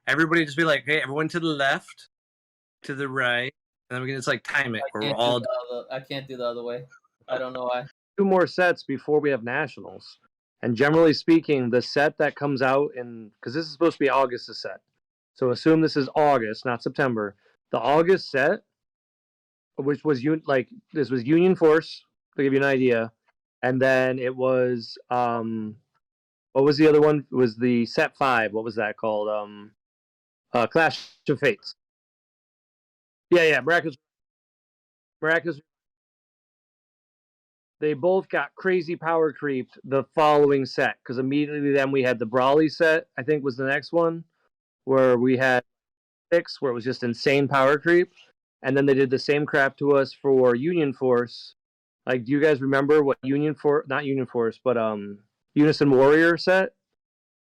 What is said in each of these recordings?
everybody just be like, hey, everyone to the left, to the right, and then we can just like time it. Where we're all I can't do the other way. I don't know why. 2 more sets before we have nationals. And generally speaking, the set that comes out in, because this is supposed to be August's set, so assume this is August, not September. The August set, which was this was Union Force, to give you an idea, and then it was what was the other one? It was the set 5. What was that called? Clash of Fates. Yeah, Miraculous. They both got crazy power creeped the following set, because immediately then we had the Brawly set, I think was the next one, where we had 6, where it was just insane power creep, and then they did the same crap to us for Union Force. Like, do you guys remember what not Union Force, but Unison Warrior set?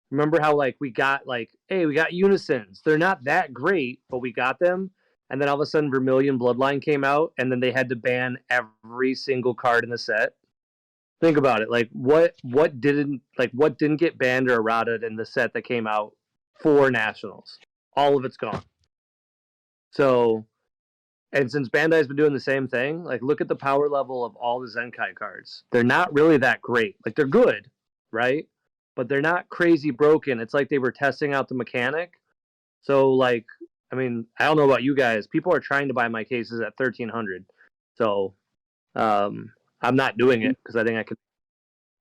Remember how like we got hey, we got Unisons. They're not that great, but we got them. And then all of a sudden Vermilion Bloodline came out, and then they had to ban every single card in the set. Think about it. Like what didn't get banned or errated in the set that came out for Nationals? All of it's gone. So, and since Bandai's been doing the same thing, like look at the power level of all the Zenkai cards. They're not really that great. Like they're good, right? But they're not crazy broken. It's like they were testing out the mechanic. So like, I mean, I don't know about you guys. People are trying to buy my cases at $1,300. So I'm not doing it because I think I could.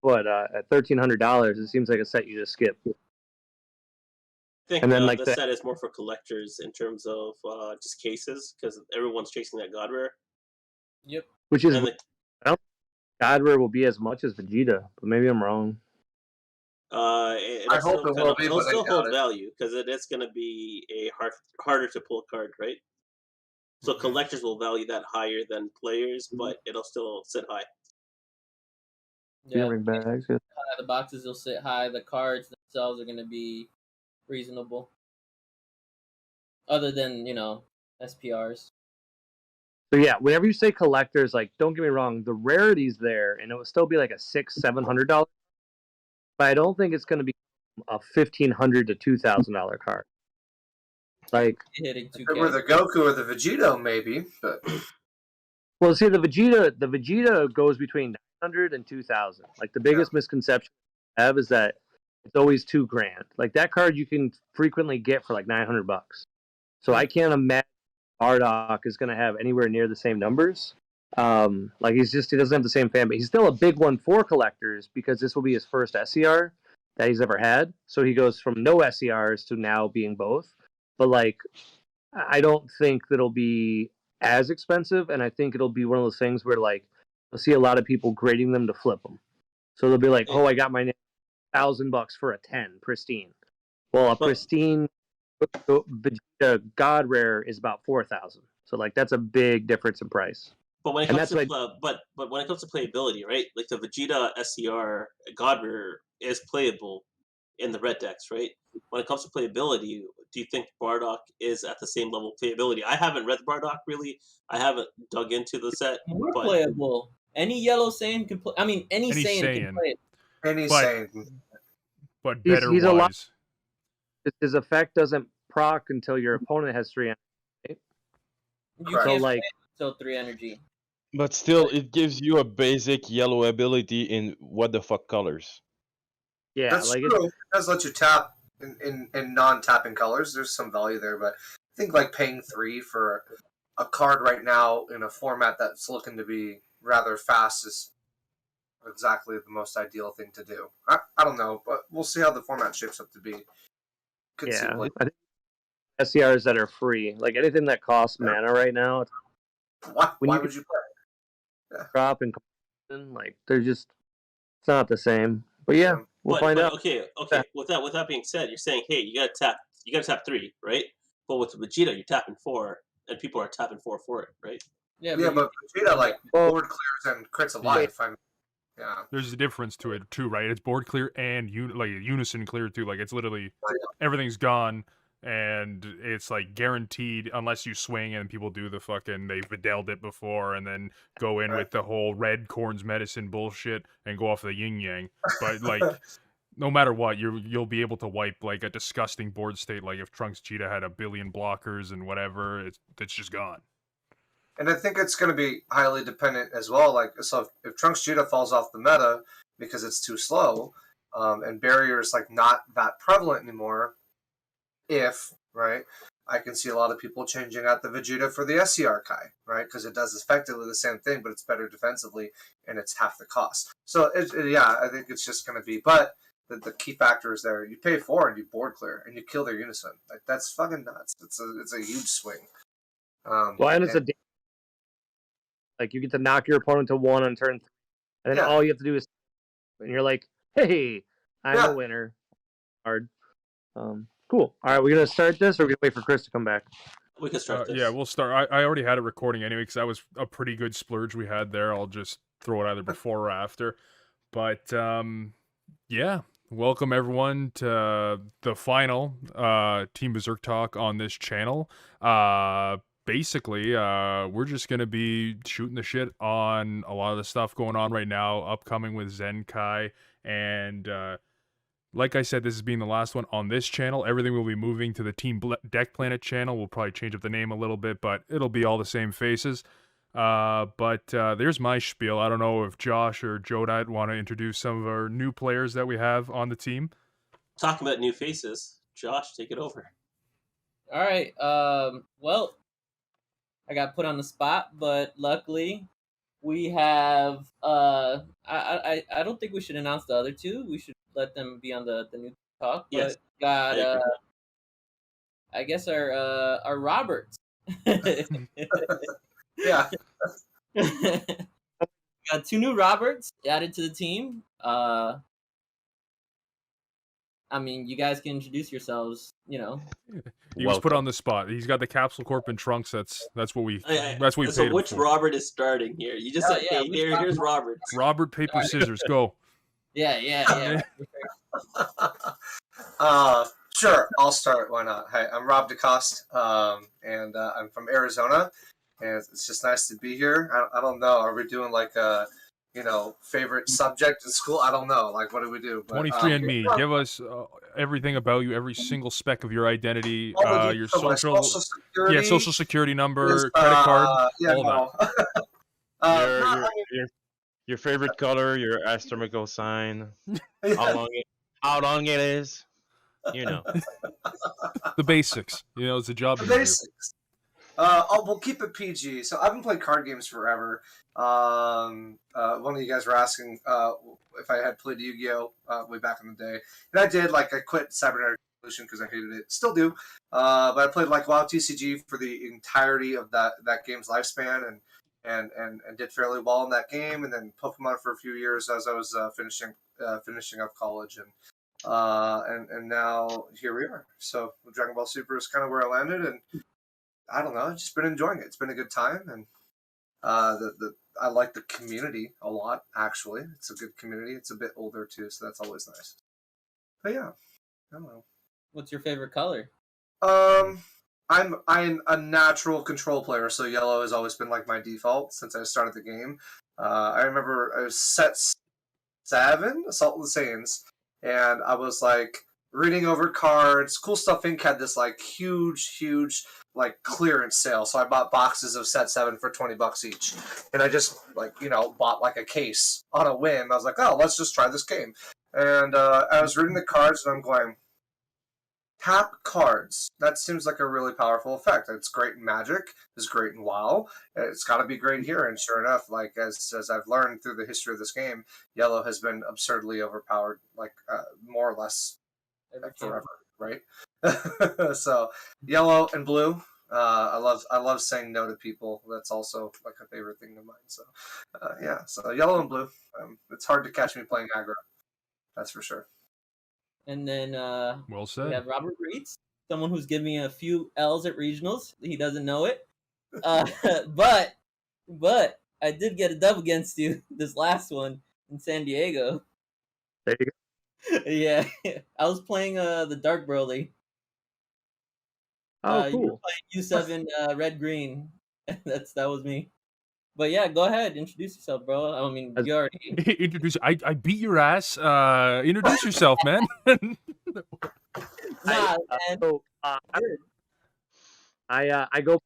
But at $1,300, it seems like a set you just skip. I think And then, this set is more for collectors in terms of just cases, because everyone's chasing that God Rare. Yep. Which is, I don't think God Rare will be as much as Vegeta, but maybe I'm wrong. I hope it will be, it'll still hold value because it is going to be a harder to pull card, right? So collectors will value that higher than players, but it'll still sit high. Yeah, the boxes will sit high. The cards themselves are going to be reasonable. Other than, SPRs. So yeah, whenever you say collectors, like, don't get me wrong, the rarity's there, and it will still be like a $600-$700. But I don't think it's going to be a $1,500 to $2,000 card. Like, hitting if it were the Goku or the Vegeta, maybe. But well, see, the Vegeta goes between $900 and $2,000. Like the biggest misconception I have is that it's always $2,000. Like that card you can frequently get for like $900. So I can't imagine Bardock is going to have anywhere near the same numbers. Like he doesn't have the same fan base. He's still a big one for collectors because this will be his first SCR that he's ever had. So he goes from no SCRs to now being both. But like, I don't think that'll be as expensive, and I think it'll be one of those things where like you'll see a lot of people grading them to flip them. So they'll be like, "Oh, I got my $1,000 for a 10 pristine." Well, a pristine Vegeta God Rare is about 4,000. So like that's a big difference in price. But when it comes to but when it comes to playability, right? Like the Vegeta SCR God Rare is playable in the red decks, right? When it comes to playability, do you think Bardock is at the same level of playability? I haven't read Bardock really. I haven't dug into the set. More playable. Any yellow Saiyan can play. I mean, any Saiyan can play it. Any Saiyan. But better he's wise. A lot, his effect doesn't proc until your opponent has 3 energy. Right? You can't play it until 3 energy. But still, it gives you a basic yellow ability in what the fuck colors. Yeah, that's like true. It does let you tap in non-tapping colors. There's some value there, but I think like paying 3 for a card right now in a format that's looking to be rather fast is exactly the most ideal thing to do. I don't know, but we'll see how the format shapes up to be. I think SCRs that are free, like anything that costs mana right now. Why would you play? Drop and like they're just, it's not the same. But yeah. We'll find out. Okay. With that being said, you're saying, hey, you gotta tap 3, right? But with Vegeta, you're tapping 4, and people are tapping 4 for it, right? Yeah, but Vegeta like board clears and crits of life. There's a difference to it too, right? It's board clear and unison clear too. Like it's literally everything's gone, and it's like guaranteed unless you swing and people do the fucking they've Vidal'd it before and then go in with the whole red corns medicine bullshit and go off the yin yang. But like no matter what, you'll be able to wipe like a disgusting board state. Like if Trunks Cheetah had a billion blockers and whatever, it's just gone. And I think it's going to be highly dependent as well. Like, so if Trunks Cheetah falls off the meta because it's too slow, and barrier is like not that prevalent anymore, right, I can see a lot of people changing out the Vegeta for the SCR Kai, right, because it does effectively the same thing, but it's better defensively and it's half the cost. So yeah, I think it's just going to be, but the key factor is there. You pay 4 and you board clear and you kill their unison. Like that's fucking nuts. It's a huge swing. Well, and it's like you get to knock your opponent to 1 on turn 3, and then all you have to do is, and you're like, hey, I'm a winner. Hard. Cool. All right, we're gonna start this, or we're gonna wait for Chris to come back. We can start this. Yeah, we'll start. I already had a recording anyway because that was a pretty good splurge we had there. I'll just throw it either before or after. But yeah, welcome everyone to the final Team Berserk talk on this channel. Basically, we're just gonna be shooting the shit on a lot of the stuff going on right now, upcoming with Zenkai, and like I said, this is being the last one on this channel. Everything will be moving to the Team Deck Planet channel. We'll probably change up the name a little bit, but it'll be all the same faces. But there's my spiel. I don't know if Josh or Jodat want to introduce some of our new players that we have on the team. Talking about new faces, Josh, take it over. All right. Well, I got put on the spot, but luckily we have. I don't think we should announce the other two. We should let them be on the new talk. But Yes. got I guess our Roberts. Yeah. Got 2 new Roberts added to the team. I mean, you guys can introduce yourselves. You know, He was put on the spot. He's got the Capsule Corp and Trunks. That's what we So paid him which for. Robert is starting here? You just said, hey, here's Robert. Robert, paper, scissors, go. Yeah. Sure, I'll start. Why not? Hi, I'm Rob DeCoste, and I'm from Arizona, and it's just nice to be here. I don't know. Are we doing like a, favorite subject in school? I don't know. Like, what do we do? But, 23andMe. Give us everything about you, every single speck of your identity, your social security, social security number, credit card, all that. Your favorite color, your astronomical sign, how long it is, the basics. It's a job. The basics. We'll keep it PG. So I've been playing card games forever. One of you guys were asking if I had played Yu-Gi-Oh way back in the day, and I did. Like I quit Cybernetic Revolution because I hated it. Still do. But I played like WoW TCG for the entirety of that game's lifespan, and did fairly well in that game. And then Pokemon for a few years as I was finishing up college, and now here we are. So Dragon Ball Super is kind of where I landed, and I don't know. I've just been enjoying it. It's been a good time, and I like the community a lot. Actually, it's a good community. It's a bit older too, so that's always nice. But yeah, I don't know. What's your favorite color? I'm a natural control player, so yellow has always been like my default since I started the game. I remember I was set 7, Assault of the Saiyans, and I was like reading over cards. Cool Stuff Inc. had this like huge like clearance sale, so I bought boxes of set 7 for $20 each, and I just bought like a case on a whim. I was like, oh, let's just try this game, and I was reading the cards, and I'm going, tap cards. That seems like a really powerful effect. It's great in Magic. It's great in WoW. It's got to be great here. And sure enough, like as I've learned through the history of this game, yellow has been absurdly overpowered, like more or less forever, right? So yellow and blue. I love saying no to people. That's also like a favorite thing of mine. So yeah. So yellow and blue. It's hard to catch me playing aggro. That's for sure. And then well said. We have Robert Reeds, someone who's given me a few L's at regionals. He doesn't know it, but I did get a dub against you this last one in San Diego. There you go. Yeah, I was playing the Dark Broly. Oh, You were cool. playing U7 Red Green. That was me. But yeah, go ahead, introduce yourself, bro. I mean, you already. Introduce. I beat your ass. Introduce yourself, man. Nah, man. So Good. I go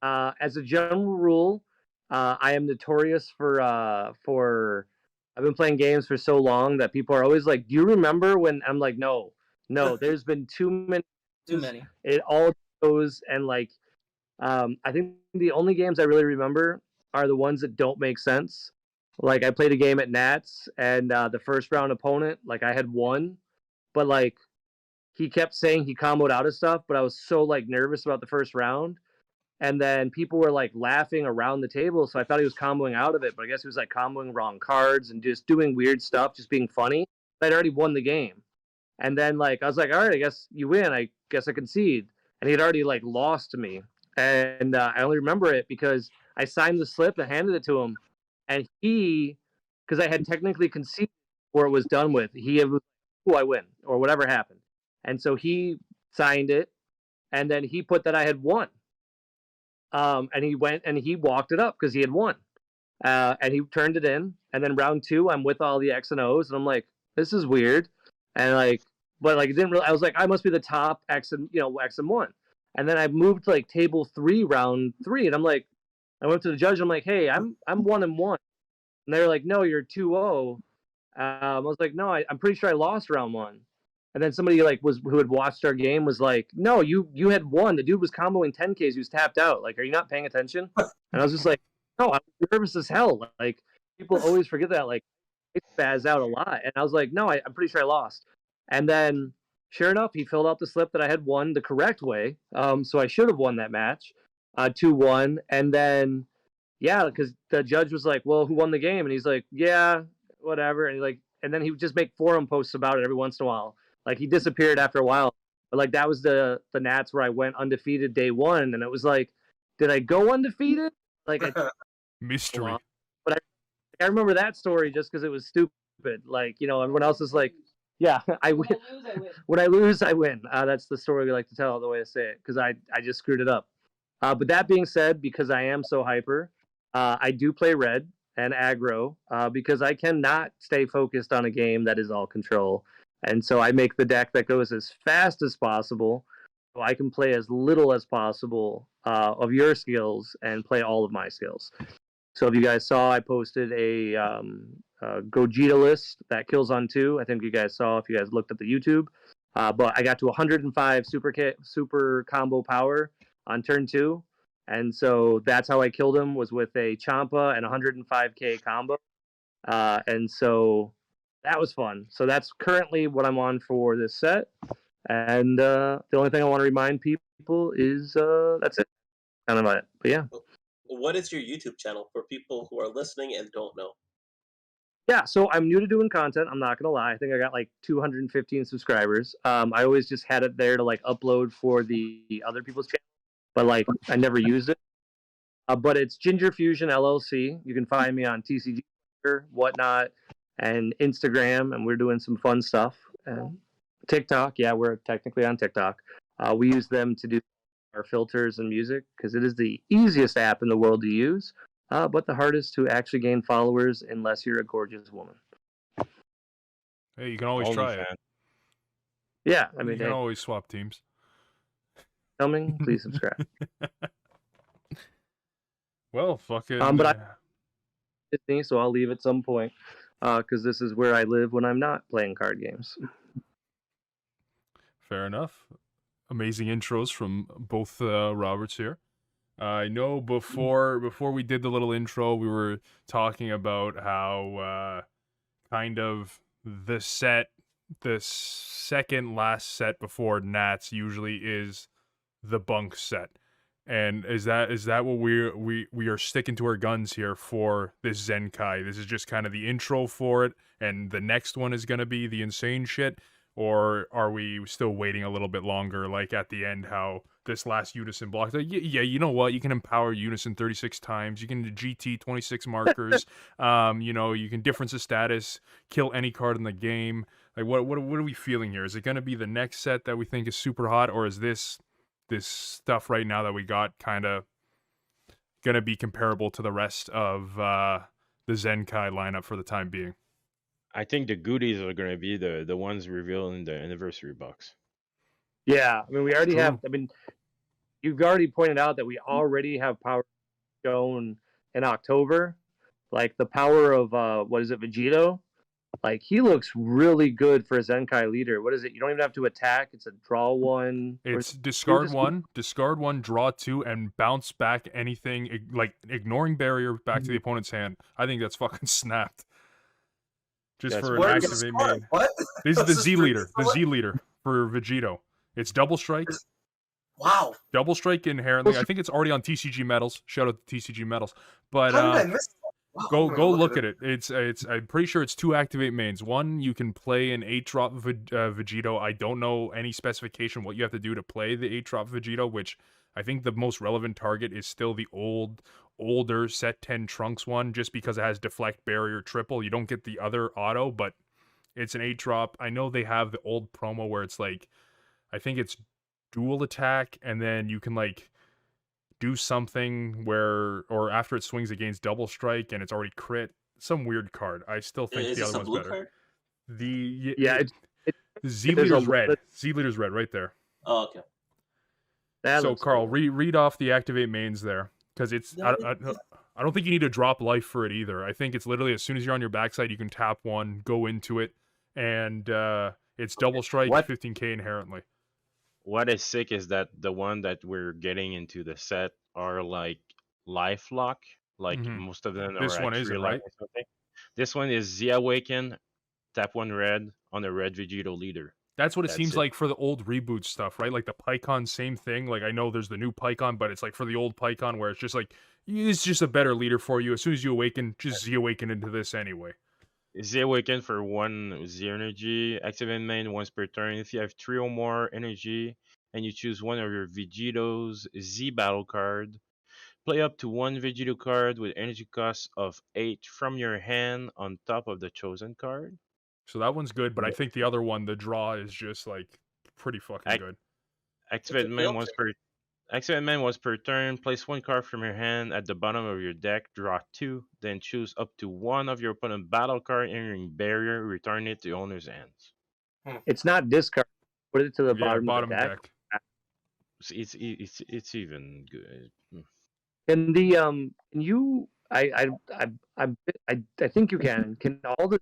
as a general rule. I am notorious for I've been playing games for so long that people are always like, "Do you remember when?" I'm like, "No, no. There's been too many. Too many. It all goes and like I think the only games I really remember are the ones that don't make sense. Like I played a game at Nats, and the first round opponent, like I had won, but like he kept saying he comboed out of stuff, but I was so like nervous about the first round. And then people were like laughing around the table, so I thought he was comboing out of it, but I guess he was like comboing wrong cards and just doing weird stuff, just being funny. I'd already won the game. And then like I was like, all right, I guess you win. I guess I concede. And he had already like lost to me. And I only remember it because I signed the slip and handed it to him. And he, because I had technically conceded before it was done with, he was, "Oh, I win," or whatever happened. And so he signed it, and then he put that I had won. And he went and he walked it up because he had won. And he turned it in. And then round two, I'm with all the X and O's, and I'm like, this is weird. And like, but like, it didn't really. I was like, I must be the top X and X and one. And then I moved to like table 3, round 3, and I'm like, I went to the judge. I'm like, hey, I'm 1-1, and they're like, no, you're 2-0. I was like, no, I'm pretty sure I lost round 1. And then somebody like who had watched our game was like, no, you had won. The dude was comboing 10Ks. He was tapped out. Like, are you not paying attention? And I was just like, no, I'm nervous as hell. Like, people always forget that. Like, I spaz out a lot. And I was like, no, I'm pretty sure I lost. And then, sure enough, he filled out the slip that I had won the correct way. So I should have won that match, 2-1. And then, yeah, because the judge was like, well, who won the game? And he's like, yeah, whatever. And then he would just make forum posts about it every once in a while. Like he disappeared after a while, but like that was the Nats where I went undefeated day 1, and it was like, did I go undefeated? Like mystery. But I remember that story just because it was stupid. Like everyone else is like, yeah, I win. When I lose, I win. That's the story we like to tell. The way to say it, because I just screwed it up. But that being said, because I am so hyper, I do play red and aggro because I cannot stay focused on a game that is all control. And so I make the deck that goes as fast as possible, so I can play as little as possible of your skills and play all of my skills. So if you guys saw, I posted a Gogeta list that kills on 2. I think you guys saw if you guys looked at the YouTube. But I got to 105 super combo power on turn 2. And so that's how I killed him, was with a Champa and 105k combo. And so that was fun. So that's currently what I'm on for this set. And the only thing I want to remind people is that's it. Kind of it. But yeah. What is your YouTube channel for people who are listening and don't know? Yeah, so I'm new to doing content. I'm not going to lie. I think I got like 215 subscribers. I always just had it there to like upload for the other people's channel, but like I never used it. But it's Ginger Fusion LLC. You can find me on TCG, whatnot, and Instagram, and we're doing some fun stuff. And TikTok, yeah, we're technically on TikTok. We use them to do our filters and music because it is the easiest app in the world to use, but the hardest to actually gain followers unless you're a gorgeous woman. Hey, you can always try it. Yeah, I mean, you can always swap teams. Coming, please subscribe. Well, fucking. But I Disney, so I'll leave at some point because this is where I live when I'm not playing card games. Fair enough. Amazing intros from both Roberts here. I know before we did the little intro, we were talking about how kind of the second last set before Nats usually is the bunk set. And is that what we are sticking to our guns here for this Zenkai? This is just kind of the intro for it, and the next one is going to be the insane shit? Or are we still waiting a little bit longer, like at the end, how this last Unison block, like, yeah, you know what, you can empower Unison 36 times, you can GT 26 markers, you can difference the status, kill any card in the game. Like, what are we feeling here? Is it going to be the next set that we think is super hot, or is this stuff right now that we got kind of gonna be comparable to the rest of the Zenkai lineup for the time being. I think the goodies are gonna be the ones revealed in the anniversary box. Yeah, I mean, we already True. have. I mean, you've already pointed out that we already have power shown in October, like the power of what is it, Vegito? Like he looks really good for a Zenkai leader. What is it? You don't even have to attack. It's a draw one. It's discard one, draw 2, and bounce back anything like ignoring barrier back to the opponent's hand. I think that's fucking snapped. Just That's for an what- activate main. What? This is the This is Z leader. The pretty- Z leader for Vegito. It's double strike. Wow. Double strike inherently. I think it's already on TCG Metals. Shout out to TCG Metals. But How did I miss that? Wow, go I'm gonna look at it. It's I'm pretty sure it's 2 activate mains. One, you can play an 8-drop Vegito. I don't know any specification what you have to do to play the 8-drop Vegito, which I think the most relevant target is still the older set 10 Trunks one, just because it has deflect, barrier, triple. You don't get the other auto, but it's an 8-drop. I know they have the old promo where it's like, I think it's dual attack, and then you can like do something where, or after it swings against double strike and it's already crit. Some weird card. I still think Is the this other a one's blue better. card? Yeah, The Z there's a leader's red. lit- Z leader's red right there. Oh, okay. that So looks Carl, cool. read off the activate mains there, because it's No, I don't think you need to drop life for it either. I think it's literally as soon as you're on your backside, you can tap one, go into it, and it's double strike, What? 15k inherently. What is sick is that the one that we're getting into the set are like life lock. Like Mhm. most of them This are one at isn't, 3 life right? or something. This one is Z Awaken, tap 1 red on a red Vegito leader. That's what it That's seems it. like for the old reboot stuff, right? Like the PyCon, same thing. Like I know there's the new PyCon, but it's like for the old PyCon where it's just like, it's just a better leader for you. As soon as you awaken, just Z Awaken into this anyway. Z Awaken for 1 Z energy, activate main once per turn. If you have 3 or more energy and you choose one of your Vegito's Z battle card, play up to 1 Vegito card with energy cost of 8 from your hand on top of the chosen card. So that one's good, but I think the other one, the draw, is just like pretty fucking good. Activate It's a main filter. once per turn. Place 1 card from your hand at the bottom of your deck. Draw 2. Then choose up to 1 of your opponent's battle card entering barrier. Return it to owner's hands. It's not discard. Put it to the Yeah, bottom of the deck. It's even good. And the can you? I think you can. Can all the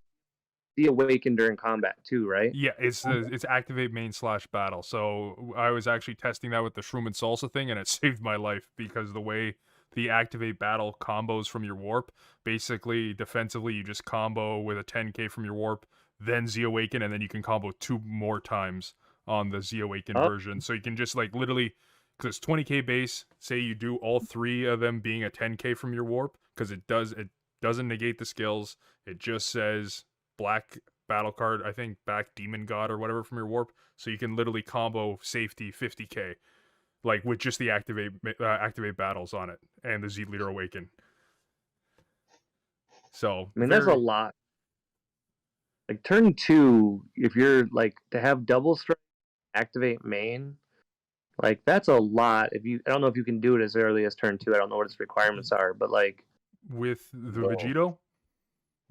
be awakened during combat too? Right? Yeah, it's activate main / battle. So I was actually testing that with the Shroom and Salsa thing, and it saved my life because the way the activate battle combos from your warp, basically defensively you just combo with a 10k from your warp, then Z Awaken, and then you can combo 2 more times on the Z Awaken version. So you can just like literally, because it's 20k base, say you do all 3 of them being a 10k from your warp, because it doesn't negate the skills. It just says black battle card, I think back Demon God or whatever from your warp. So you can literally combo safety 50k, like with just the activate battles on it and the Z Leader Awaken. So I mean, that's a lot. Like turn 2, if you're like to have double strike, activate main, like that's a lot. If you, I don't know if you can do it as early as turn 2. I don't know what its requirements are, but like with the Whoa. Vegito.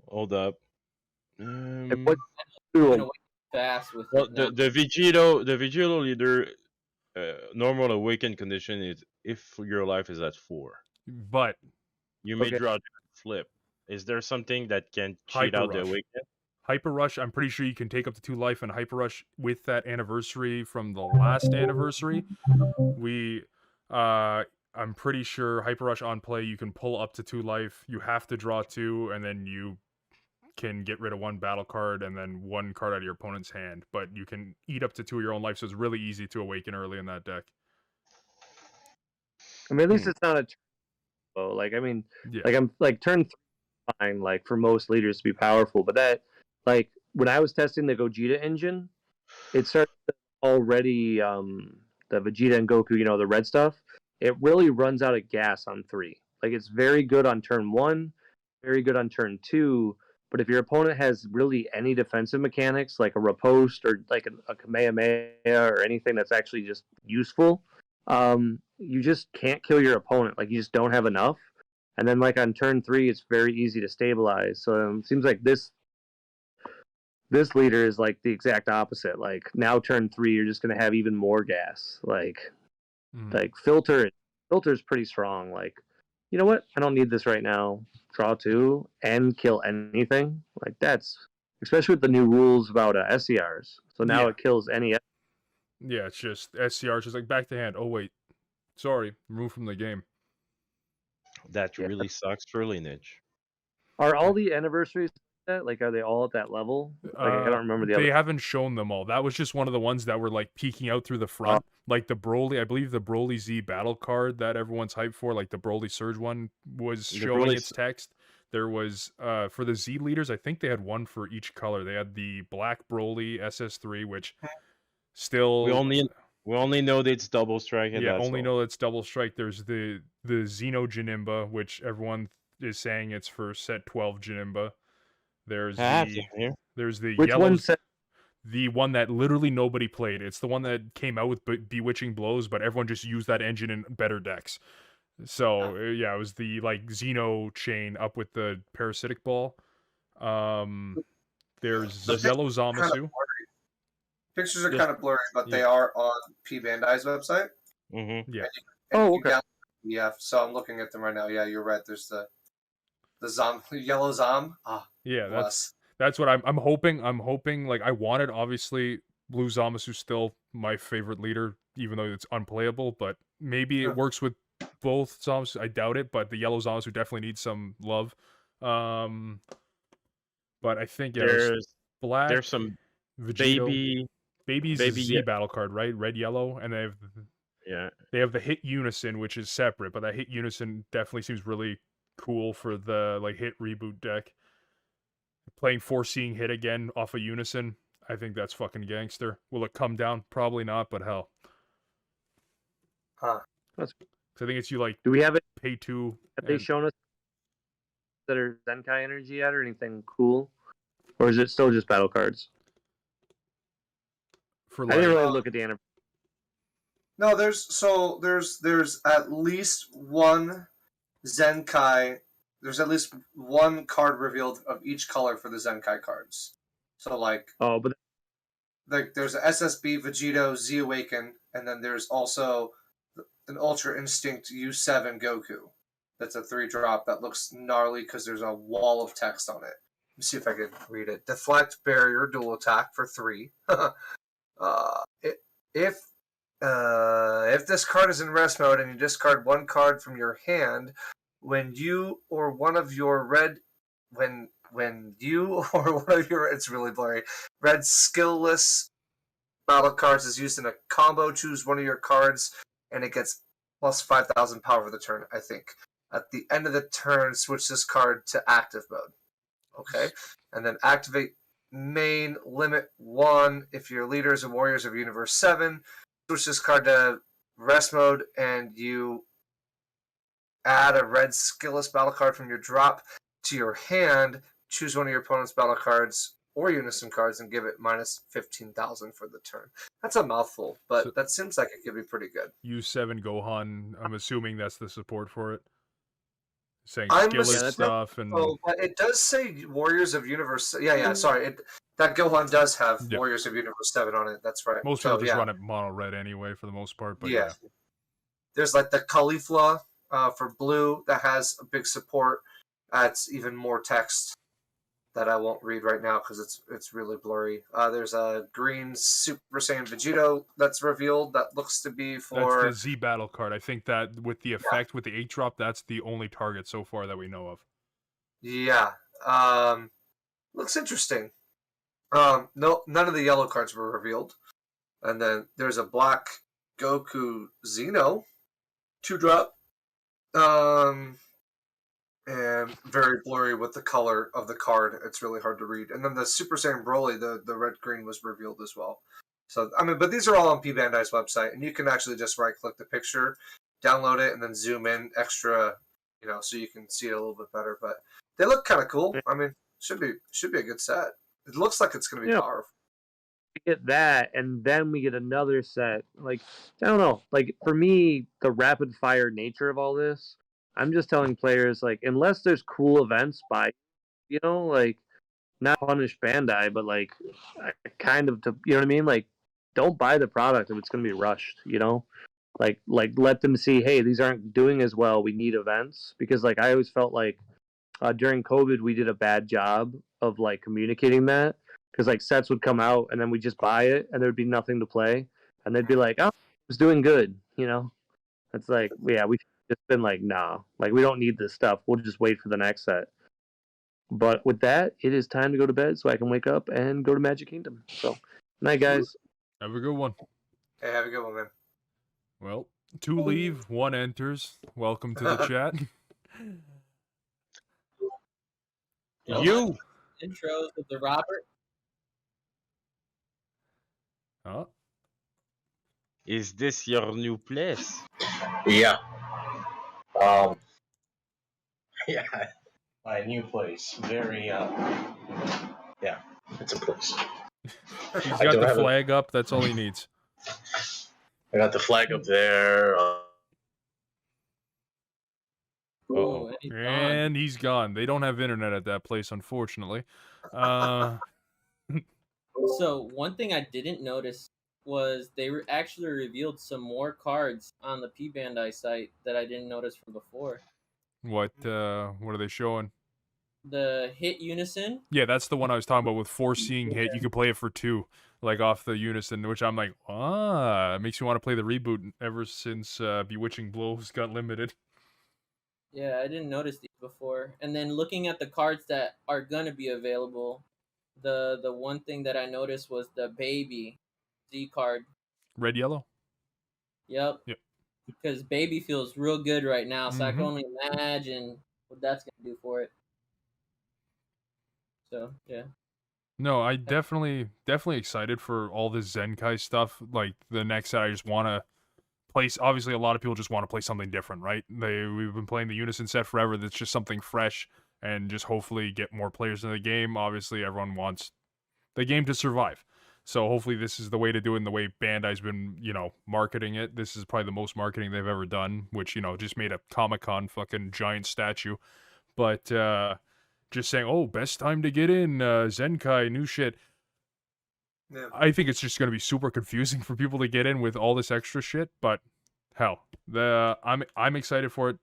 Hold up. like, what? Fast with Well, it now. the Vegito leader normal awaken condition is if your life is at 4. But You may Okay. draw a flip. Is there something that can cheat Hyper out the Rush. awaken? Hyper Rush, I'm pretty sure you can take up to 2 life, and Hyper Rush with that anniversary from the last anniversary, I'm pretty sure Hyper Rush on play, you can pull up to 2 life. You have to draw 2, and then you can get rid of 1 battle card and then 1 card out of your opponent's hand. But you can eat up to 2 of your own life, so it's really easy to awaken early in that deck. I mean, at least it's not a turn. So, like, I mean, Yeah. like I'm like turn 3 fine, like for most leaders to be powerful, but that, like when I was testing the Gogeta engine, it started already the Vegeta and Goku, you know, the red stuff. It really runs out of gas on 3. Like it's very good on turn 1, very good on turn 2, but if your opponent has really any defensive mechanics like a riposte or like a Kamehameha or anything that's actually just useful, you just can't kill your opponent. Like you just don't have enough. And then like on turn 3, it's very easy to stabilize. So it seems like this leader is like the exact opposite. Like now turn 3, you're just gonna have even more gas. Like filter's pretty strong. Like, you know what? I don't need this right now. Draw 2 and kill anything. Like that's especially with the new rules about SCRs. So now it kills any. Yeah, it's just SCR. It's just like back to hand. Oh wait, sorry, removed from the game. That really sucks for lineage. Are all the anniversaries like, are they all at that level? Like I don't remember the other. They haven't shown them all. That was just one of the ones that were like peeking out through the front, like the Broly. I believe the Broly Z battle card that everyone's hyped for, like the Broly Surge one, was showing its text. There was for the Z leaders, I think they had one for each color. They had the Black Broly SS3, which still we only know that it's double strike. And know it's double strike. There's the Xeno Janemba, which everyone is saying it's for set 12 Janemba. There's the Which yellow, one set? the one that literally nobody played. It's the one that came out with Bewitching Blows, but everyone just used that engine in better decks. So yeah, it was the like Xeno chain up with the parasitic ball. There's yellow Zamasu. Pictures are kind of blurry, but they are on P Bandai's website. Mm-hmm. Yeah. Okay. Yeah, so I'm looking at them right now. Yeah, you're right. There's the yellow Zom. Yeah, bless. that's what I'm hoping. I'm hoping, like, I wanted, obviously, Blue Zamasu's still my favorite leader, even though it's unplayable, but maybe it works with both Zamasu. I doubt it, but the yellow Zamasu definitely needs some love. But I think there's black. There's some Vegito. Baby's the Z yeah. battle card, right? Red, yellow, and they have the Hit Unison, which is separate, but that Hit Unison definitely seems really cool for the like Hit reboot deck. Playing Foreseeing Hit again off of Unison, I think that's fucking gangster. Will it come down? Probably not, but hell. I think it's you like. Do we have it? Pay 2. Have they shown us that are Zenkai energy yet, or anything cool, or is it still just battle cards? I didn't really look at the anniversary. No, there's at least one Zenkai. There's at least one card revealed of each color for the Zenkai cards. So but there's a SSB Vegito Z Awaken, and then there's also an Ultra Instinct U7 Goku. That's a 3-drop that looks gnarly because there's a wall of text on it. Let me see if I can read it. Deflect, Barrier, Dual Attack for 3. If this card is in rest mode and you discard one card from your hand, when you or one of your it's really blurry, red skillless battle cards is used in a combo, choose one of your cards and it gets plus 5,000 power for the turn, I think. At the end of the turn, switch this card to active mode. Okay? And then activate main, limit 1 if your leader is a Warriors of Universe 7. Switch this card to rest mode and you add a red skillless battle card from your drop to your hand. Choose one of your opponent's battle cards or Unison cards and give it minus 15,000 for the turn. That's a mouthful, but that seems like it could be pretty good. U7 Gohan, I'm assuming that's the support for it. Saying skillless stuff and but it does say Warriors of Universe. Yeah. Sorry, that Gohan does have Warriors of Universe 7 on it. That's right. Most people just run it mono red anyway for the most part. But yeah. There's like the Caulifla for blue that has a big support. It's even more text that I won't read right now because it's really blurry. There's a green Super Saiyan Vegito that's revealed that looks to be for... That's the Z battle card. I think that with the effect with the 8-drop, that's the only target so far that we know of. Yeah. Looks interesting. No, none of the yellow cards were revealed. And then there's a black Goku Xeno 2-drop. And very blurry with the color of the card. It's really hard to read. And then the Super Saiyan Broly, the red-green, was revealed as well. So, I mean, but these are all on P Bandai's website, and you can actually just right-click the picture, download it, and then zoom in extra, so you can see it a little bit better. But they look kind of cool. I mean, should be a good set. It looks like it's going to be powerful. We get that, and then we get another set. Like, I don't know. Like, for me, the rapid-fire nature of all this I'm just telling players, like, unless there's cool events by, like, not punish Bandai, but, like, kind of, you know what I mean? Like, don't buy the product if it's going to be rushed, Like, let them see, hey, these aren't doing as well. We need events. Because, like, I always felt like during COVID, we did a bad job of, like, communicating that. Because, like, sets would come out, and then we'd just buy it, and there'd be nothing to play. And they'd be like, oh, it's doing good, It's like, yeah, we've just been like, nah, like, we don't need this stuff. We'll just wait for the next set. But with that, it is time to go to bed so I can wake up and go to Magic Kingdom. So, night, guys. Have a good one. Hey, have a good one, man. Well, 2 leave, 1 enters. Welcome to the chat. You. Intros of the Robert. Oh, Is this your new place? Yeah. Yeah. My new place. Very. Yeah. It's a place. he's I got don't the have a- flag up. That's all he needs. I got the flag up there. Uh-oh. and he's gone. And he's gone. They don't have internet at that place, unfortunately. So one thing I didn't notice was they actually revealed some more cards on the P Bandai site that I didn't notice from before. What are they showing? The Hit Unison. Yeah, that's the one I was talking about with foreseeing hit. You could play it for 2, like off the Unison, which I'm like, it makes me want to play the reboot ever since Bewitching Blows got limited. Yeah, I didn't notice these before. And then looking at the cards that are gonna be available, the one thing that I noticed was the Baby Z card. Red, yellow? Yep. Yep. Because Baby feels real good right now, so I can Mhm. only imagine what that's gonna do for it. So yeah. No, I definitely excited for all this Zenkai stuff. Like the next set, I just want to play. Obviously, a lot of people just want to play something different, right? We've been playing the Unison set forever. That's just something fresh, and just hopefully get more players in the game. Obviously, everyone wants the game to survive, so hopefully this is the way to do it. And the way Bandai's been, marketing it. This is probably the most marketing they've ever done. Which just made a Comic-Con fucking giant statue, but. Just saying, oh, best time to get in, Zenkai, new shit. Yeah. I think it's just going to be super confusing for people to get in with all this extra shit, but hell, I'm excited for it.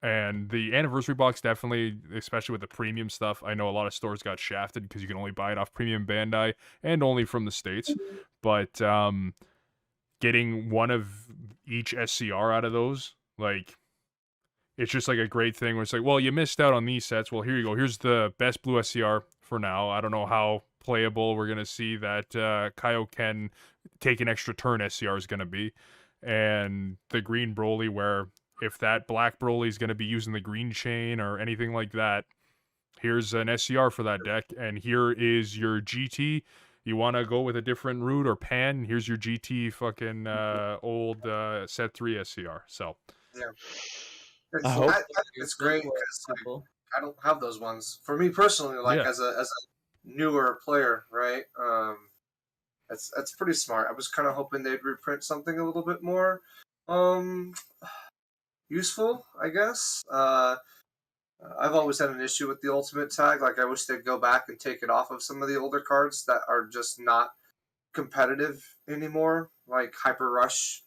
And the anniversary box definitely, especially with the premium stuff, I know a lot of stores got shafted because you can only buy it off Premium Bandai and only from the States. But getting one of each SCR out of those, like, it's just like a great thing where it's like, well, you missed out on these sets. Well, here you go. Here's the best blue SCR for now. I don't know how playable we're going to see that Kaioken take an extra turn SCR is going to be. And the green Broly, where if that black Broly is going to be using the green chain or anything like that, here's an SCR for that deck. And here is your GT. You want to go with a different route or pan, here's your GT fucking old set 3 SCR. So, Yeah. I hope- I think it's great because I don't have those ones. For me personally, like Yeah. as a newer player, right? That's pretty smart. I was kind of hoping they'd reprint something a little bit more useful, I guess. I've always had an issue with the ultimate tag. Like I wish they'd go back and take it off of some of the older cards that are just not competitive anymore, like Hyper Rush,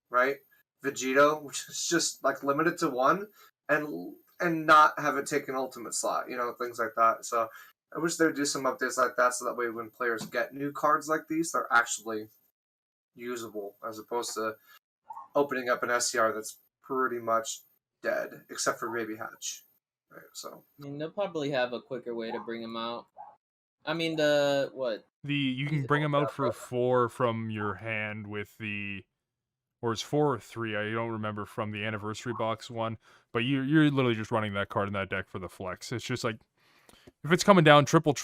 right? Vegito, which is just like limited to 1, and not have it take an ultimate slot, things like that. So I wish they'd do some updates like that, so that way when players get new cards like these, they're actually usable, as opposed to opening up an SCR that's pretty much dead, except for Baby Hatch. Right, so I mean, they'll probably have a quicker way to bring them out. I mean, you can bring them out for 4 from your hand with the, or it's 4 or 3. I don't remember from the anniversary box one, but you're literally just running that card in that deck for the flex. It's just like, if it's coming down triple,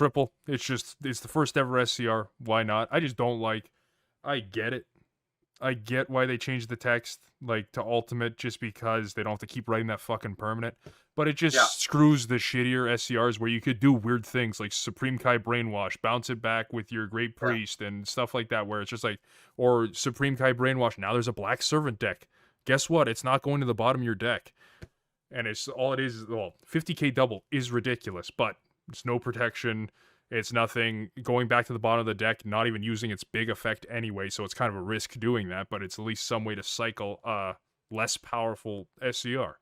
it's the first ever SCR. Why not? I just don't like. I get it. I get why they changed the text like to ultimate just because they don't have to keep writing that fucking permanent. But it just screws the shittier SCRs where you could do weird things like Supreme Kai Brainwash, bounce it back with your Great Priest and stuff like that, where it's just like, or Supreme Kai Brainwash, now there's a Black Servant deck. Guess what? It's not going to the bottom of your deck. and it's all it is. Well, 50k double is ridiculous, but it's no protection. It's nothing. Going back to the bottom of the deck, not even using its big effect anyway, so it's kind of a risk doing that. But it's at least some way to cycle less powerful SCR.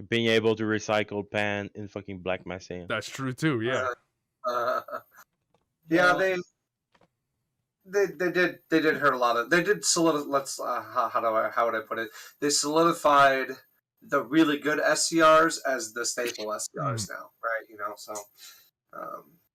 Being able to recycle pan in fucking Black Messiah. That's true too. Yeah. Yeah, Well, they did hurt a lot of. They did solidify. How would I put it? They solidified the really good SCRs as the staple SCRs now, right? You know, so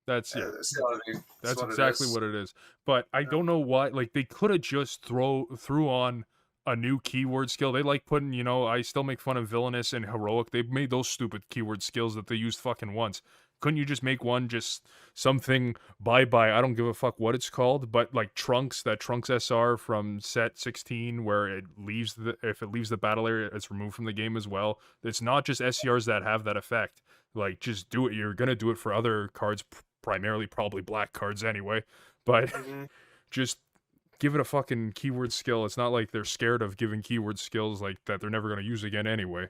That's yeah. it's what it That's what it exactly is. what it is. But I don't know why. Like they could have just threw on a new keyword skill. They like putting, you know, I still make fun of villainous and heroic. They've made those stupid keyword skills that they used fucking once. Couldn't you just make one just something bye-bye? I don't give a fuck what it's called, but like Trunks, that Trunks SR from set 16 where it leaves if it leaves the battle area, it's removed from the game as well. It's not just SCRs that have that effect. Like just do it. You're going to do it for other cards, primarily probably black cards anyway, but just give it a fucking keyword skill. It's not like they're scared of giving keyword skills like that they're never going to use again anyway.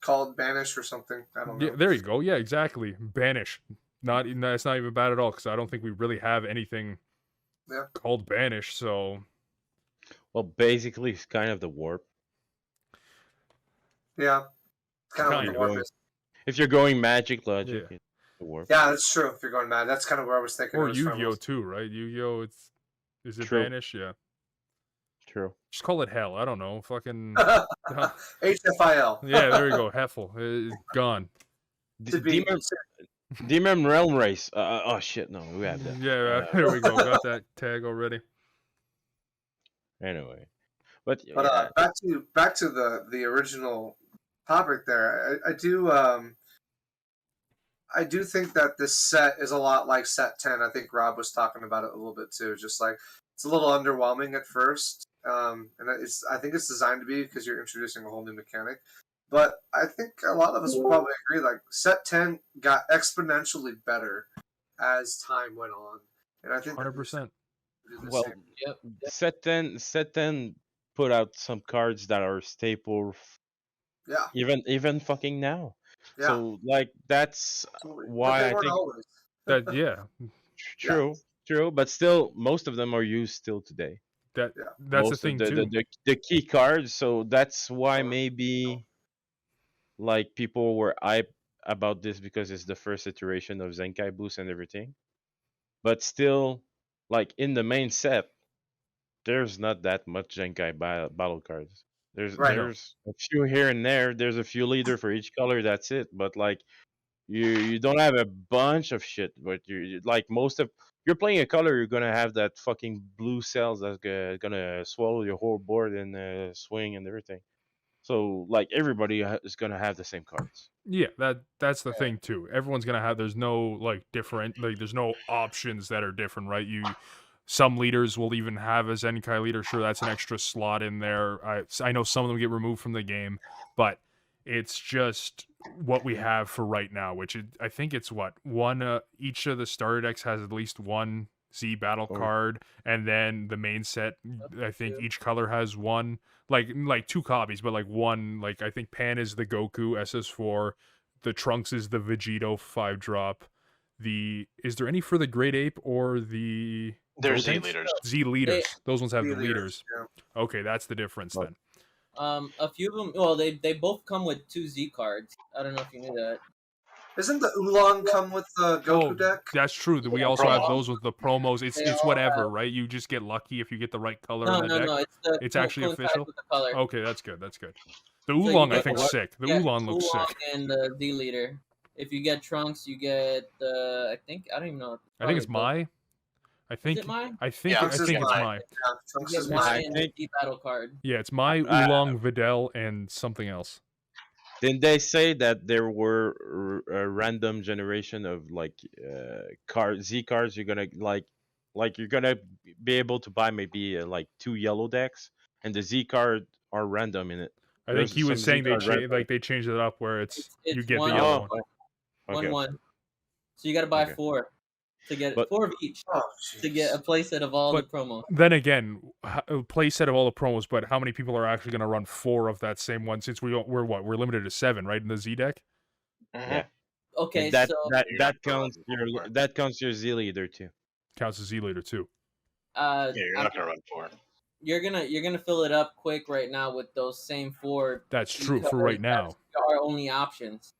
Called Banish or something. I don't know. Yeah, there you go. Yeah, exactly. Banish. It's not even bad at all because I don't think we really have anything called Banish. So, well, basically, it's kind of the warp. Yeah, kind of like the warp is. If you're going magic logic, it's the warp. Yeah, that's true. If you're going mad, that's kind of where I was thinking. Or Yu-Gi-Oh too, right? Yu-Gi-Oh, is it True. Banish? Yeah. True. Just call it hell. I don't know. Fucking HFIL. Yeah, there you go. Heffel. Gone. Demon Realm Race. Oh shit, no, we have that. Yeah, there we go. Got that tag already. Anyway, but back to the original topic there. I do think that this set is a lot like set 10. I think Rob was talking about it a little bit too. Just like it's a little underwhelming at first, and I think it's designed to be because you're introducing a whole new mechanic. But I think a lot of us will probably agree. Like set 10 got exponentially better as time went on, and I think 100%. Well, set 10 put out some cards that are staple. Yeah. Even fucking now. Yeah. So like that's why I think always. That true, but still most of them are used still today. That's most the thing too. The key cards, so that's why maybe like people were hyped about this because it's the first iteration of Zenkai Boost and everything. But still, like in the main set, there's not that much Zenkai battle cards. There's a few here and there. There's a few leader for each color. That's it. But like, you don't have a bunch of shit. But you like you're playing a color, you're gonna have that fucking blue cells that's gonna swallow your whole board and swing and everything. So like everybody is gonna have the same cards. Yeah, that's the thing too. Everyone's gonna have. There's no like different. Like there's no options that are different, right? Some leaders will even have a Zenkai leader. Sure, that's an extra slot in there. I know some of them get removed from the game, but it's just what we have for right now. Which I think it's one. Each of the starter decks has at least one Z battle card, and then the main set. I think each color has one. Like two copies, but like one. Like I think Pan is the Goku SS4. The Trunks is the Vegito 5-drop. Is there any for the Great Ape or the? There's Z leaders. Z leaders. Those ones have the leaders. Yeah. Okay, that's the difference then. A few of them. Well, they both come with 2 Z cards. I don't know if you knew that. Doesn't the Oolong come with the Goku deck? That's true. We also have those with the promos. It's whatever, right? You just get lucky if you get the right color in the deck. No, it's actually official. Okay, that's good. That's good. The Oolong, I think, is sick. The Oolong looks sick. And the Z leader. If you get Trunks, you get I don't even know. I think it's Mai. I think it's Mai. Trunks is Mai and the battle card. Yeah, it's Mai, Oolong, Videl, and something else. Didn't they say that there were a random generation of like Z cards? You're gonna like you're gonna be able to buy maybe like 2 yellow decks, and the Z card are random in it. I think he was saying they changed it up where it's you get the yellow one. One. So you got to buy 4. to get But- 4 of each Oh, to get a playset of all the But- promos. Then again, play set of all the promos, but how many people are actually going to run 4 of that same one? Since we're limited to 7, right, in the Z deck. Mhm. Yeah. Okay, And that so that You're that not gonna counts run your four. that counts your Z leader too. Counts as Z leader too. Yeah, you're not gonna run 4. you're gonna fill it up quick right now with those same 4. That's true for because right now. that's our only options.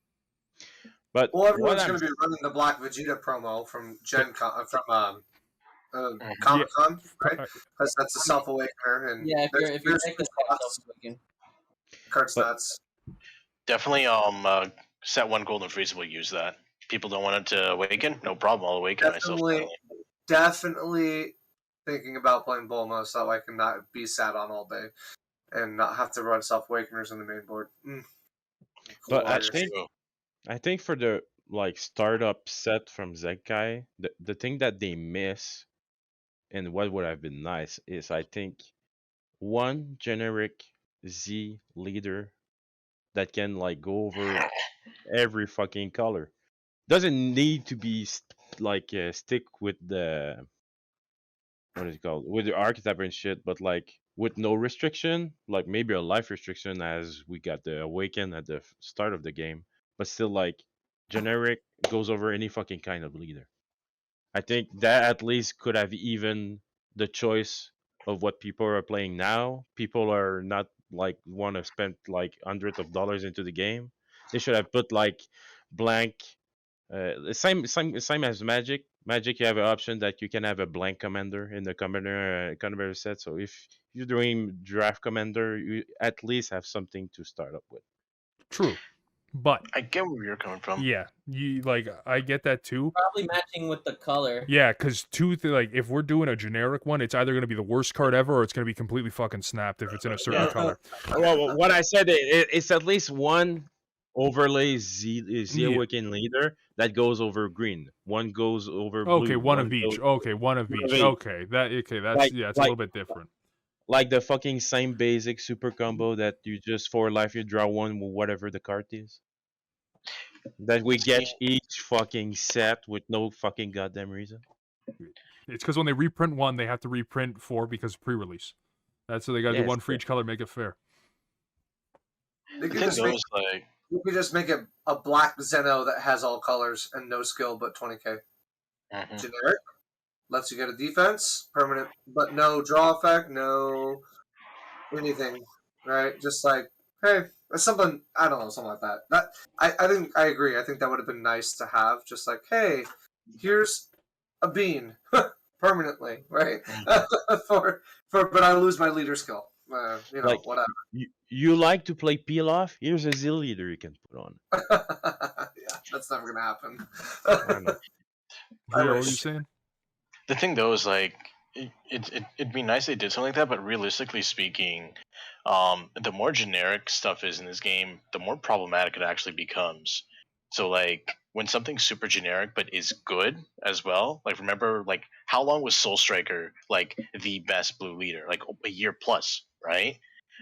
But Well, what everyone's I'm going to be running the Black Vegeta promo from Gen Con, from Mhm. Comic Con, right? Uh, Because that's a Self Awakener, and Yeah, if you're there's deck is spots, Kurt's But- nuts. Definitely, set 1 Golden Frieza will use that. People don't want it to awaken? No problem, I'll awaken myself. Definitely thinking about playing Bulma so I can not be sat on all day and not have to run Self Awakeners on the main board. But I Glorious. think I think for the like startup set from Zenkai, the thing that they miss and what would have been nice is I think one generic Z leader that can like go over every fucking color. Doesn't need to be stick with the what is it called with the archetype and shit, but like with no restriction, like maybe a life restriction as we got the awaken at the start of the game, but still like generic goes over any fucking kind of leader. I think that at least could have even the choice of what people are playing now. People are not like want to spend like hundreds of dollars into the game. They should have put like blank the same as Magic. Magic, you have an option that you can have a blank commander in the commander set. So if you're doing draft commander, you at least have something to start up with. True, but I get where you're coming from. yeah, I get that too. Probably matching with the color. Yeah, because if we're doing a generic one, it's either going to be the worst card ever, or it's going to be completely fucking snapped if it's in a certain Yeah. color. Well, what I said, it's at least one overlay Z Yeah. Awaken leader that goes over green. One goes over blue. Okay, one of each. Okay, one of one each. of each. Okay, that's Like- it's a like- little bit different. Like the fucking same basic super combo that you just for life you draw one with whatever the card is. That we get each fucking set with no fucking goddamn reason. It's because when they reprint one, they have to reprint 4 because of pre-release. That's so they got to do Yes, one for each color, make it fair. They The could thing just make, goes like, you could just make it a black Zeno that has all colors and no skill but 20k. mhm. Generic lets you get a defense, permanent, but no draw effect, no anything, right? Just like, hey, it's something, I don't know, something like that. I think I agree. I think that would have been nice to have. Just like, hey, here's a bean permanently, right? But I lose my leader skill. Like- Whatever. You like to play peel off? Here's a Z leader you can put on. Yeah, that's never gonna happen. I know. I What were you wish. saying? The thing though is like, it'd be nice they did something like that, but realistically speaking, the more generic stuff is in this game, the more problematic it actually becomes. So like when something's super generic but is good as well, like remember like how long was Soul Striker like the best blue leader? Like a year plus, right?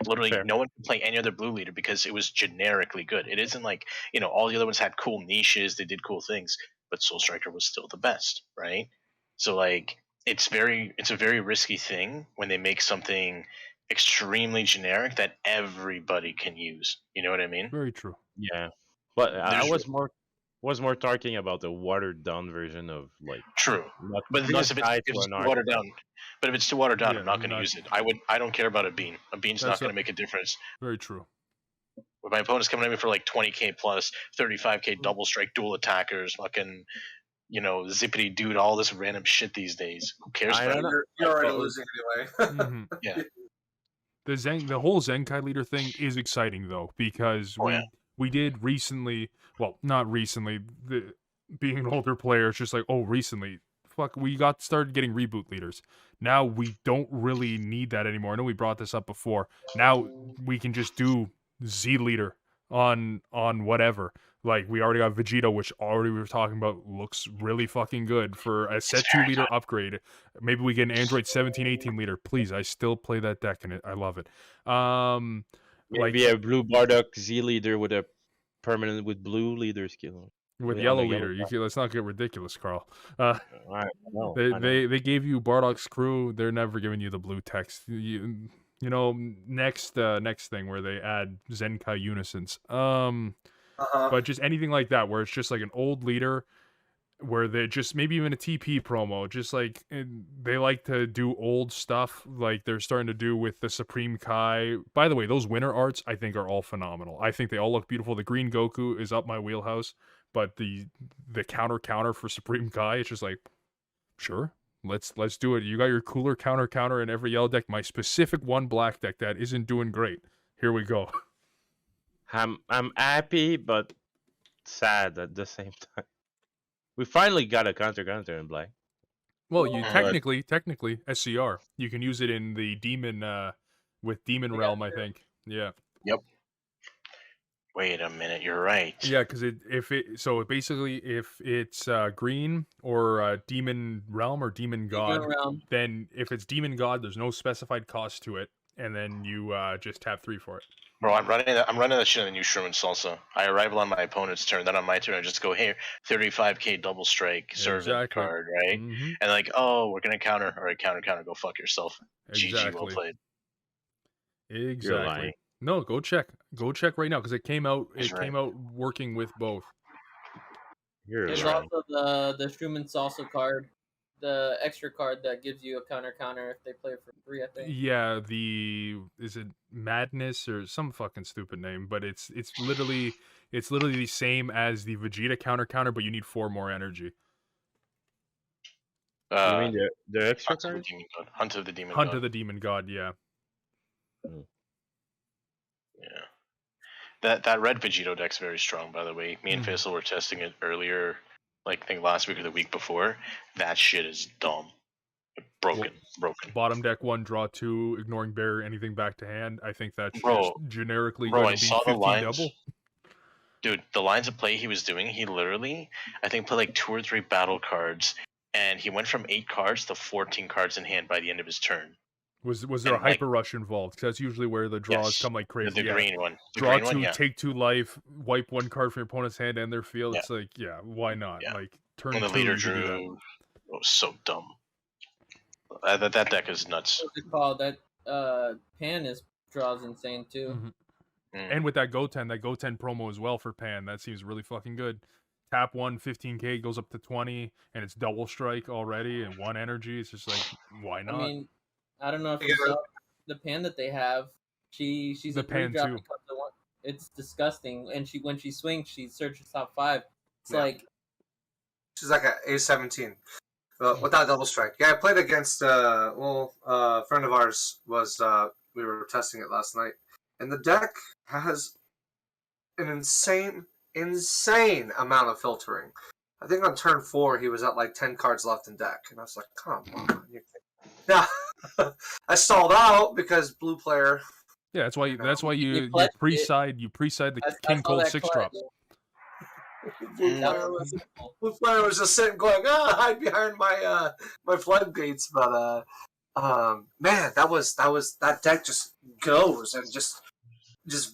Literally Fair. no one could play any other blue leader because it was generically good. It isn't like, all the other ones had cool niches, they did cool things, but Soul Striker was still the best, right? So like it's a very risky thing when they make something extremely generic that everybody can use. You know what I mean? Very true. Yeah, but I There's- was more talking about the watered down version of like. True. Not, But the thing not is, if tied it's to an too arc. watered down, but if it's too watered down, Yeah, I'm not going to not- use it. I don't care about a bean. A bean's That's not going what- to make a difference. Very true. When my opponent's coming at me for like 20k plus, 35k double strike, dual attackers, fucking, zippity dude, all this random shit these days. Who cares I about don't it? know. You're already Well, losing anyway. Mhm. Yeah. The whole Zenkai leader thing is exciting though because Oh, yeah. we did recently. Well, not recently. Being an older player, it's just like recently. Fuck, we started getting reboot leaders. Now we don't really need that anymore. I know we brought this up before. Now we can just do Z leader on whatever. Like we already got Vegeta, which already we were talking about looks really fucking good for a set 2 leader upgrade. Maybe we get an Android 17, 18 leader. Please, I still play that deck and I love it. Maybe a blue Bardock Z leader with a permanent with blue leader skill. with on yellow the leader. Let's not get ridiculous, Carl. No, They gave you Bardock's crew. They're never giving you the blue text. Next thing where they add Zenkai unisons. But just anything like that where it's just like an old leader, where they just maybe even a TP promo, just like they like to do old stuff like they're starting to do with the Supreme Kai. By the way, those winter arts I think are all phenomenal. I think they all look beautiful. The green Goku is up my wheelhouse, but the counter for Supreme Kai, it's just like, sure, let's do it. You got your cooler counter in every yellow deck. My specific one black deck that isn't doing great. Here we go. I'm happy but sad at the same time. We finally got a counter in black. Well, you technically SCR. You can use it in the demon with Demon Realm, I think. Yeah. Yep. Wait a minute, you're right. Yeah, because if it's green or Demon Realm or Demon God, then if it's Demon God, there's no specified cost to it, and then you just tap 3 for it. Bro, I'm running that shit in the new Sherman Salsa. I arrive on my opponent's turn, then on my turn I just go, hey, 35k double strike servant card, right? Mm-hmm. And like, oh, we're gonna counter. All right, counter, go fuck yourself. Exactly. GG, well played. Exactly. No, go check right now because it came out. Came out working with both. There's also the Schumann Salsa card, the extra card that gives you a counter if they play for 3, I think. Yeah, is it Madness or some fucking stupid name, but it's literally the same as the Vegeta counter, but you need 4 more energy. You mean the extra card? Hunt of the Demon God. Hunt of the Demon God, yeah. Yeah. That red Vegito deck's very strong, by the way. Me and Faisal were testing it earlier, like I think last week or the week before. That shit is dumb. Broken. Bottom deck 1, draw 2, ignoring barrier, anything back to hand. I think that's just generically going to be 15 double. Dude, the lines of play he was doing, he literally, I think, played like 2 or 3 battle cards, and he went from 8 cards to 14 cards in hand by the end of his turn. Was there a hyper rush involved? Because that's usually where the draws come like crazy. The green one. Draw 2, take 2 life, wipe 1 card from your opponent's hand and their field. It's like, why not? Yeah. Like turn when the 2, leader drew. It was so dumb. That deck is nuts. What's it called? That Pan draws insane too. Mm-hmm. And with that Goten promo as well for Pan, that seems really fucking good. Tap 1, 15k goes up to 20, and it's double strike already and 1 energy. It's just like, why not? I mean, I don't know if you saw the Pan that they have. She's the a Pan too. It's disgusting, and when she swings, she searches top 5. It's like she's like a A17. Without double strike. Yeah, I played against a friend of ours was we were testing it last night. And the deck has an insane amount of filtering. I think on turn 4 he was at like 10 cards left in deck. And I was like, come on. Now I stalled out because blue player. Yeah, that's why you pre-side the King Cold 6-drop. Blue player was just sitting going, hide behind my floodgates, but man, that deck just goes and just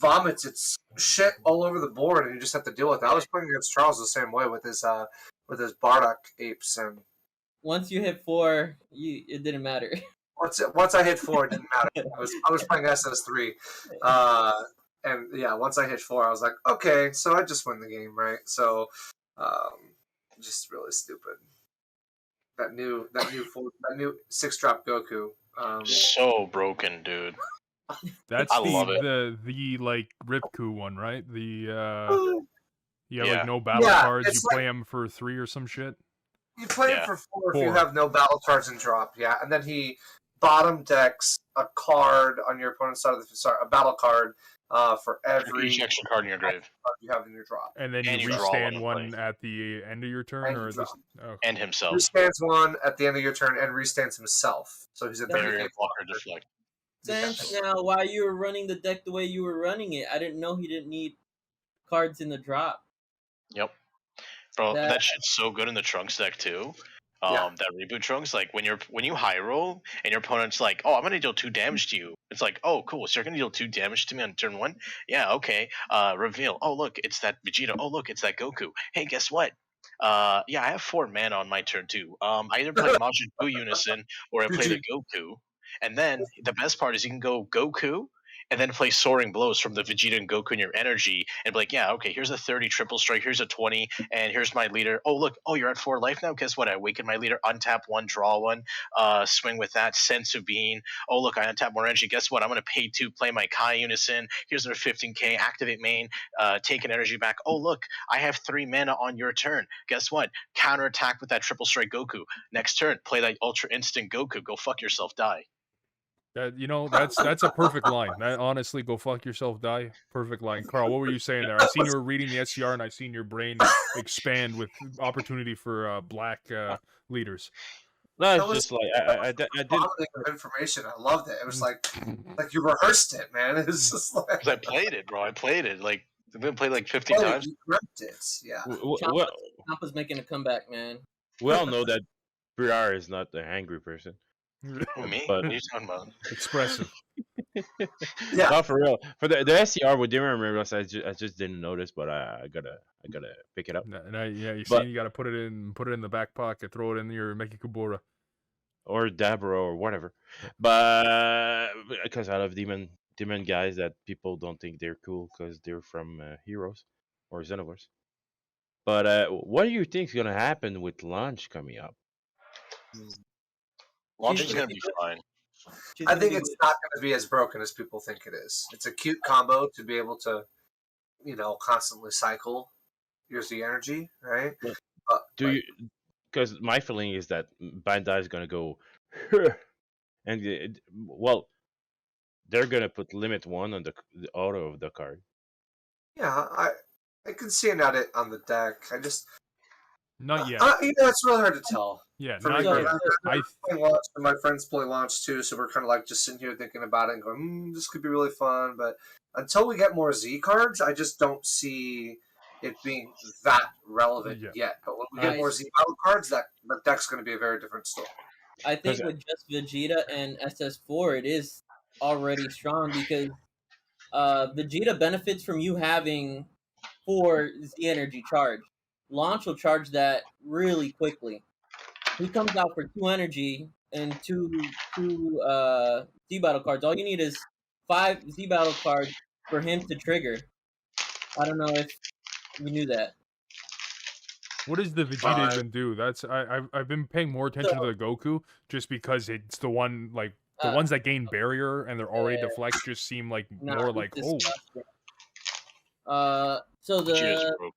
vomits its shit all over the board, and you just have to deal with it. I was playing against Charles the same way with his Bardock apes, and once you hit 4, it didn't matter. Once I hit 4, it didn't matter. I was playing SS3. And yeah, once I hit 4, I was like, okay, so I just win the game, right? So, just really stupid. That new 6-drop Goku. So broken, dude. That's the like Ripku one, right? You have like no battle cards. You play him for 3 or some shit. You play him for 4 if you have no battle cards in drop, and then he bottom decks a card on your opponent's side of a battle card. For each extra card in your grave you have in your drop, and then you restand one at the end of your turn, and himself. Restands one at the end of your turn and restands himself. So he's a barrier blocker deflect. Now, while you were running the deck the way you were running it, I didn't know he didn't need cards in the drop. Yep, bro, that shit's so good in the Trunks deck too. Yeah. that reboot trunks. Like when you high roll and your opponent's like, oh, I'm gonna deal 2 damage to you. It's like, oh, cool. So you're gonna deal 2 damage to me on turn 1? Yeah, okay. Reveal. Oh, look, it's that Vegeta. Oh, look, it's that Goku. Hey, guess what? Yeah, I have 4 mana on my turn too. I either play Majin Buu Unison or I play the Goku. And then the best part is you can go Goku and then play Soaring Blows from the Vegeta and Goku in your energy and be like, yeah, okay, here's a 30 triple strike, here's a 20, and here's my leader. Oh, look, oh, you're at 4 life now? Guess what? I awaken my leader, untap 1, draw 1, swing with that, Sensu Bean. Oh, look, I untap more energy. Guess what? I'm going to pay 2, play my Kai Unison. Here's another 15k, activate main, take an energy back. Oh, look, I have 3 mana on your turn. Guess what? Counterattack with that triple strike Goku. Next turn, play that Ultra Instant Goku. Go fuck yourself, die. That's a perfect line. That honestly, go fuck yourself, die. Perfect line. Carl, what were you saying there? I seen you were reading the SCR, and I seen your brain expand with opportunity for black leaders. No, it's was just like I didn't. Vomiting of information. I loved it. It was like you rehearsed it, man. It was just like Because I played it, bro. I played it. Like I've been played like 50 oh, times. you prepped it. Yeah. Well, Champa's making a comeback, man. we all know that BR is not the angry person. Who, me? But- What are you talking about? Expressive. Yeah. No, for real. For the SCR, we didn't remember us. I just didn't notice, but I gotta pick it up. Yeah, you But- see, you got to put it in the back pocket, throw it in your Mekikubura. Or Dabro or whatever. But because I love demon guys that people don't think they're cool because they're from Heroes or Xenoverse. But what do you think is gonna happen with launch coming up? Launch is She's gonna be fine. She's I gonna think be it's good. not going to be as broken as people think it is. It's a cute combo to be able to, constantly cycle your Z energy, right? Yeah. But You? Because my feeling is that Bandai is gonna go, and well, they're gonna put limit 1 on the auto of the card. yeah, I can see it on the deck. I just Not yet. it's really hard to tell. Yeah, For not me, yet. I'm playing launch, and my friends play launch too, so we're kind of like just sitting here thinking about it and going, this could be really fun. But until we get more Z cards, I just don't see it being that relevant Yeah. yet. But when we get Nice. more Z battle cards, the deck's going to be a very different story. I think Because- with just Vegeta and SS4, it is already strong because Vegeta benefits from you having 4 Z energy charge. Launch will charge that really quickly. He comes out for 2 energy and two Z battle cards. All you need is 5 Z battle cards for him to trigger. I don't know if you knew that. What does the Vegeta even do? I've been paying more attention to the Goku just because it's the one like the ones that gain barrier and they're already yeah. deflect just seem like Nah, more it's like oh disgusting. So Vegeta's broken.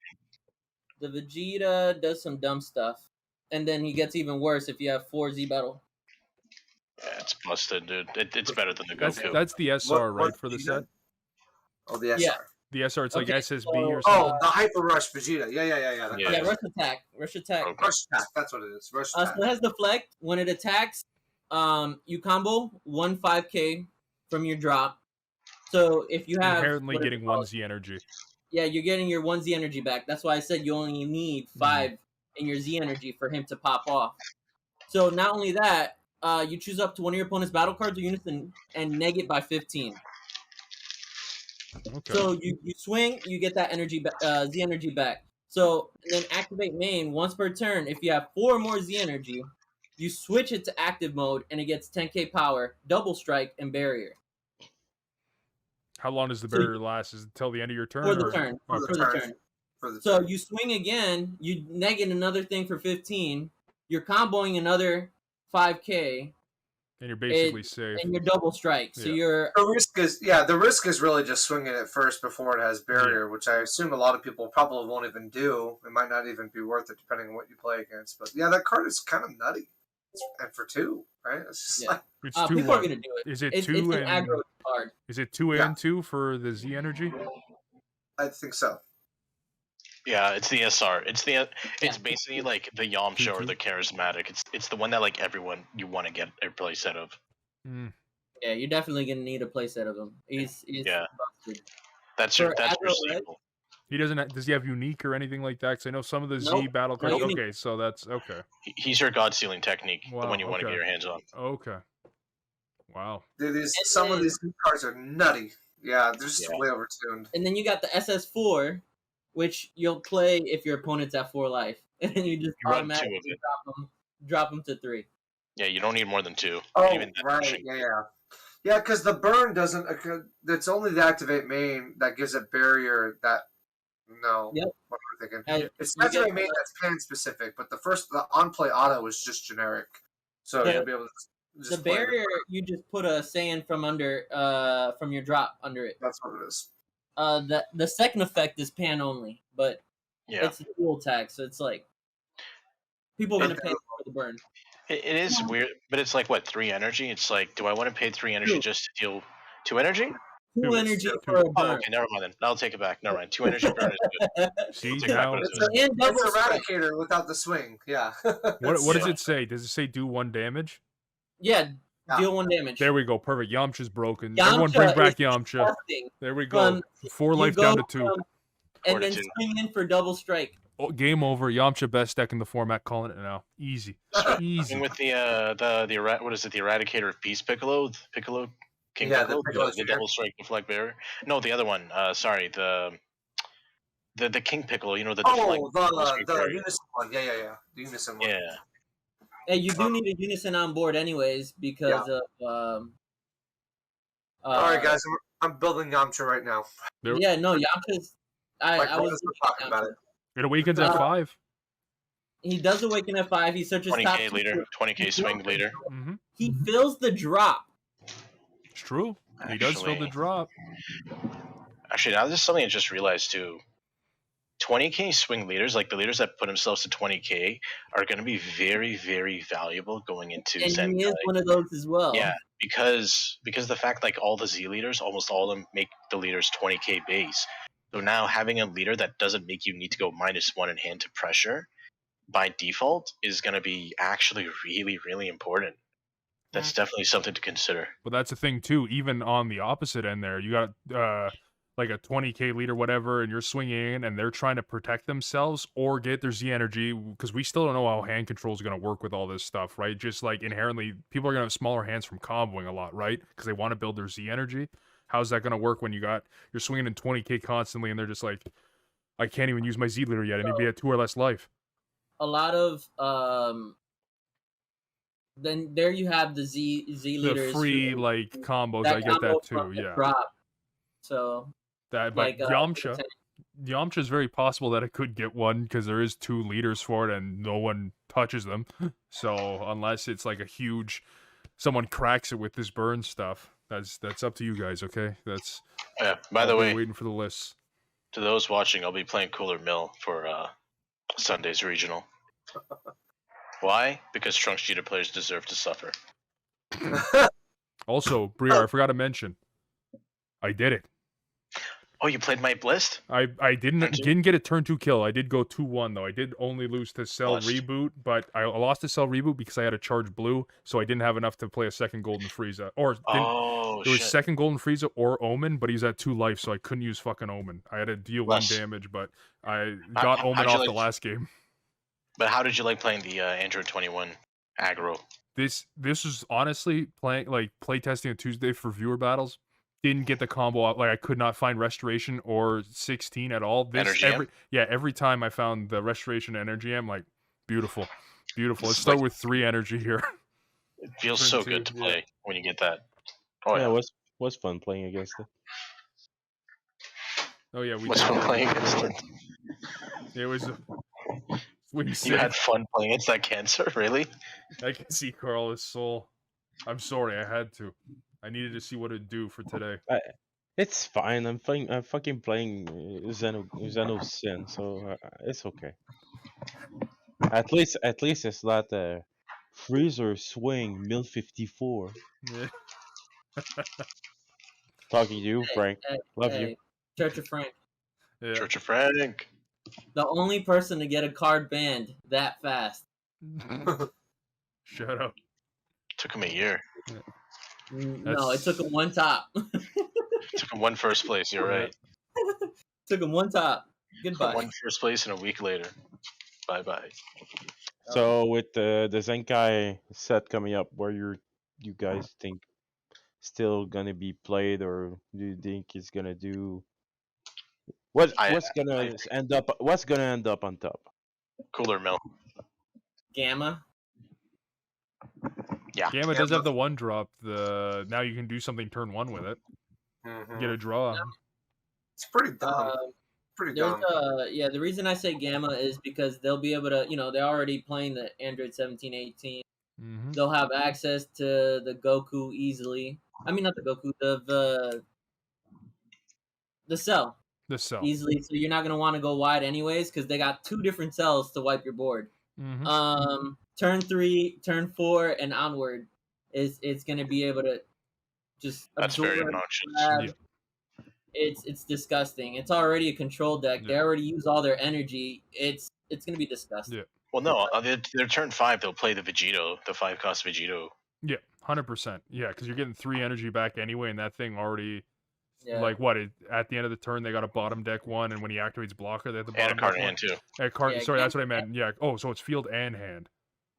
the Vegeta does some dumb stuff, and then he gets even worse if you have 4 Z battle. Yeah, it's busted, dude. It's better than the that's Goku. that's the SR What right for the Vegeta? set. Oh, the SR. Yeah. The SR it's like Okay, SSB so- or something. Oh, the Hyper Rush Vegeta. Yeah. Yeah. Yeah, rush attack. Rush attack. Okay. Rush attack. That's what it is. Rush attack. So it has deflect. When it attacks, you combo 1 5k from your drop. So if you have Inherently what is it getting called? 1 Z energy. Yeah, you're getting your 1 Z energy back. That's why I said you only need 5 in your Z energy for him to pop off. So not only that, you choose up to one of your opponent's battle cards or units and neg it by 15. Okay. So you swing, you get that energy, Z energy back. So and then activate main once per turn. If you have 4 more Z energy, you switch it to active mode and it gets 10k power, double strike, and barrier How long does the so barrier last? Is it till the end of your turn? for the or- turn. Okay. For the turn. For the So you swing again, you negate another thing for 15. You're comboing another 5k, And you're basically safe. and you're double strike. So Yeah. you're the risk is really just swinging it first before it has barrier, which I assume a lot of people probably won't even do. It might not even be worth it depending on what you play against. But yeah, that card is kind of nutty, and for 2, right? It's just Yeah. like It's people 2 are gonna do it. Is it It's 2 an and aggro card. is it 2 Yeah. and 2 for the Z energy? I think so. Yeah, it's the SR. It's Yeah. basically like the Yamcha or Two. the charismatic. It's the one that like everyone you want to get a play set of. Mm. Yeah, you're definitely gonna need a playset of him. He's Yeah. busted. That's For your aggro red? staple. He doesn't. Does he have unique or anything like that? Because I know some of the Z Nope, battle no cards. unique. Okay, so that's okay. He's your God Sealing technique, the Wow, one you want to okay. get your hands on. Okay. Wow. Dude, And some of then- these cards are nutty. Yeah, they're just Yeah. way overtuned. And then you got the SS4, which you'll play if your opponent's at 4 life, and then you just You run 2 automatically of it. drop them to 3. Yeah, you don't need more than 2. Oh, Even that right, pushing. yeah. Yeah, because the burn doesn't. It's only the activate main that gives it barrier. That no. Yep. What am I thinking? And It's you activate get main that's pan specific, but the on play auto is just generic. So The- you'll be able to just the play barrier. You just put a sand from under, from your drop under it. That's what it is. The second effect is pan only, but Yeah. it's a dual tag, so it's like people are gonna It- pay for the burn. It is weird, but it's like, what, 3 energy? It's like, do I want to pay 3 energy 2. just to deal 2 energy? 2 Two. energy Two. for a Oh, burn. okay, never mind then. I'll take it back. Never mind. 2 energy burn is good. See We'll take it back now. what it It's, is. a, And double it's strike. Eradicator without the swing. Yeah. What does Yeah. it say? Does it say do 1 damage? Yeah, Yeah. deal 1 damage. There we go. Perfect. Yamcha's broken. Everyone Yamcha bring back is Yamcha. disgusting. There we go. From- 4 You life go down to 2. from- and then 4 to 2. swing in for double strike. Oh, game over. Yamcha best deck in the format. Calling it now. Easy. Easy. Thing with the what is it? The Eradicator of Peace Piccolo? Piccolo? King Yeah, the Piccolo? Piccolo The Junior. double strike deflect barrier? No, the other one. Sorry, the King Piccolo, you know, the deflect Oh, double strike the barrier. Unison one. Yeah. The Unison one. Yeah. Hey, you do need a unison on board anyways because of All right, guys. I'm building Yamcha right now. Yeah, no, Yamcha's. Like, I was talking about it. It awakens at 5. He does awaken at 5. He searches top 20k leader, 20k swing leader. Mm-hmm. He fills the drop. It's true. He does fill the Actually- drop. Actually, now this is something I just realized too. 20k swing leaders, like the leaders that put themselves to 20k, are going to be very, very valuable going into And Zenkai. he is one of those as well. Yeah, because the fact like all the Z leaders, almost all of them make the leaders 20k base. So now having a leader that doesn't make you need to go -1 in hand to pressure by default is going to be actually really, really important. That's definitely something to consider. But that's the thing too. Even on the opposite end, there you got like a 20k leader, whatever, and you're swinging in, and they're trying to protect themselves or get their Z energy because we still don't know how hand control is going to work with all this stuff, right? Just like inherently, people are going to have smaller hands from comboing a lot, right? Because they want to build their Z energy. How's that going to work when you're swinging in 20k constantly, and they're just like, I can't even use my Z leader yet, and he'd be at 2 or less life. A lot of then there you have the Z The leaders. free who- like combos, that I get combo that too. from the Yeah, Drop. So that. But like Yamcha is very possible that it could get one because there is 2 leaders for it and no one touches them. So unless it's like a huge, someone cracks it with this burn stuff, that's up to you guys. Okay, that's. Yeah. By the I'll be way, waiting for the lists. to those watching, I'll be playing Cooler Mill for Sunday's regional. Why? Because Trunks Cheetah players deserve to suffer. Also, Briar, I forgot to mention, I did it. Oh, you played my list? I didn't get a turn 2 kill. I did go 2-1 though. I did only lose to Cell Blessed. Reboot, but I lost to Cell Reboot because I had to charge blue, so I didn't have enough to play a second Golden Frieza. Or Oh, there was shit. second Golden Frieza or Omen, but he's at 2 life, so I couldn't use fucking Omen. I had to deal 1 Bless. damage, but I got Omen how'd you off the like- last game. But how did you like playing the Android 21 aggro? This is honestly play testing on Tuesday for viewer battles. Didn't get the combo out. Like I could not find restoration or 16 at all. Energy amp? Every time I found the restoration energy, I'm like, beautiful. Let's It's start like- with 3 energy here. It feels Turn so 2, good to yeah. play when you get that. Oh yeah, yeah. it was fun playing against it. Oh yeah, we What's did. fun playing against it? It was swing You sick. had fun playing against that cancer, really? I can see Carl's soul. I'm sorry, I had to. I needed to see what it'd do for today. It's fine. I'm fucking playing Xeno Sin, so it's okay. At least it's not a Freezer Swing 1054. Yeah. Talking to you, Frank. Love you. Church of Frank. Yeah. Church of Frank. The only person to get a card banned that fast. Shut up. Took him a year. No, it took him 1 top. Took him 1 first place. You're right. Took him 1 top. Goodbye. Won first place and a week later. Bye bye. So with the Zenkai set coming up, where you guys think still gonna be played, or do you think it's gonna do what's I what's gonna end up on top? Cooler Mill. Gamma. Yeah. Gamma does have the one drop. Now you can do something turn one with it. Mhm. Get a draw. It's pretty dumb. Pretty There's dumb. the reason I say Gamma is because they'll be able to, they're already playing the Android 17, 18. Mm-hmm. They'll have access to the Goku easily. I mean, not the Goku, the cell The cell. easily. So you're not gonna want to go wide anyways because they got 2 different cells to wipe your board. Mm-hmm. Turn 3, turn 4, and onward it's gonna be able to just That's absorb. very obnoxious. grab. Yeah. It's disgusting. It's already a control deck. They Yeah. already use all their energy. It's gonna be disgusting. Yeah. Well, no, their turn 5, they'll play the Vegito, the 5-cost Vegito. Yeah, 100%. Yeah, because you're getting 3 energy back anyway, and that thing already, Yeah. like, at the end of the turn, they got a bottom deck one, and when he activates blocker, they have the And a bottom card deck in one. hand, too. Yeah, Sorry, that's what I Gamma- meant. Yeah. Oh, so it's field and hand.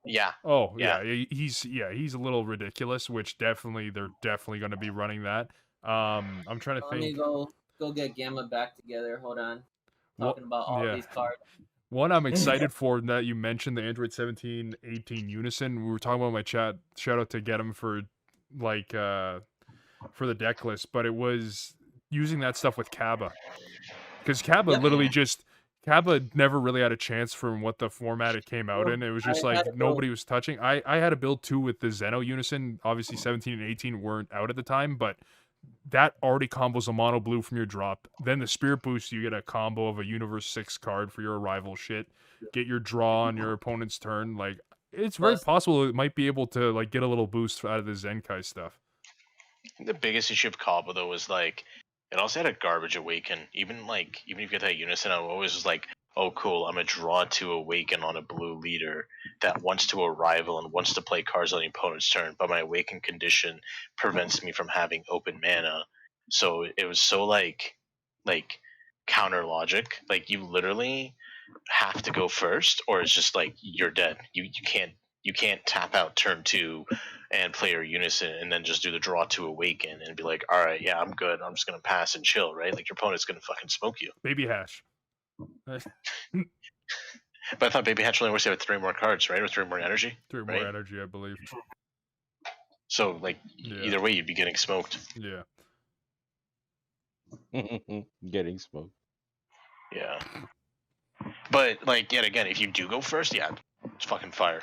Yeah. Oh, Yeah. yeah. He's a little ridiculous, which they're definitely going to be running that. I'm trying to Let me think. go get Gamma back together. Hold on. Well, Talking about all yeah. these cards. One I'm excited for that you mentioned the Android 17, 18 Unison. We were talking about my chat. Shout out to get him for for the deck list, but it was using that stuff with Kaba. Because Kaba literally Kaba never really had a chance from what the format it came out in. It was just like nobody was touching. I had a build too with the Zeno Unison. Obviously 17 and 18 weren't out at the time, but that already combos a mono blue from your drop. Then the Spirit Boost, you get a combo of a Universe 6 card for your arrival shit. Get your draw on your opponent's turn. Like, it's very possible it might be able to like get a little boost out of the Zenkai stuff. The biggest issue of Kaba, though, was like, it also had a garbage Awaken. Even if you get that Unison, I always was like, oh, cool, I'm going to draw 2 Awaken on a blue leader that wants to arrival and wants to play cards on the opponent's turn, but my Awaken condition prevents me from having open mana. So it was so, like counter logic. Like, you literally have to go first, or it's just, like, you're dead. You can't tap out turn 2 and play your Unison and then just do the draw 2 Awaken and be like, all right, yeah, I'm good. I'm just going to pass and chill, right? Like, your opponent's going to fucking smoke you. Baby Hash. But I thought Baby Hatch only works out with 3 more cards, right? Or 3 more energy? 3 more energy, I believe. So, like, either way, you'd be getting smoked. Yeah. Getting smoked. Yeah. But, like, yet again, if you do go first, yeah, it's fucking fire.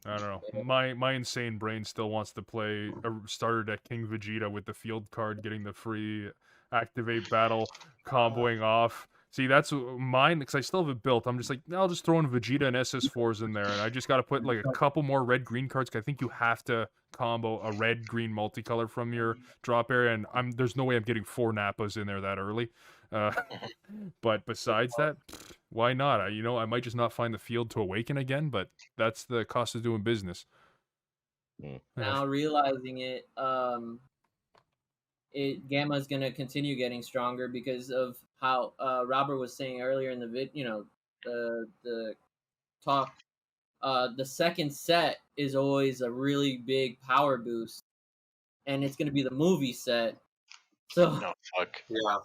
I don't know. My insane brain still wants to play a starter deck King Vegeta with the field card, getting the free activate battle, comboing off. See, that's mine, because I still have it built. I'm just like, I'll just throw in Vegeta and SS4s in there, and I just got to put like a couple more red-green cards, because I think you have to combo a red-green multicolor from your drop area, and there's no way I'm getting 4 Nappas in there that early. But besides that, why not? I might just not find the field to awaken again, but that's the cost of doing business. Now realizing it, Gamma is gonna continue getting stronger because of how Robert was saying earlier in the the talk. The second set is always a really big power boost, and it's gonna be the movie set. So no, fuck. Yeah.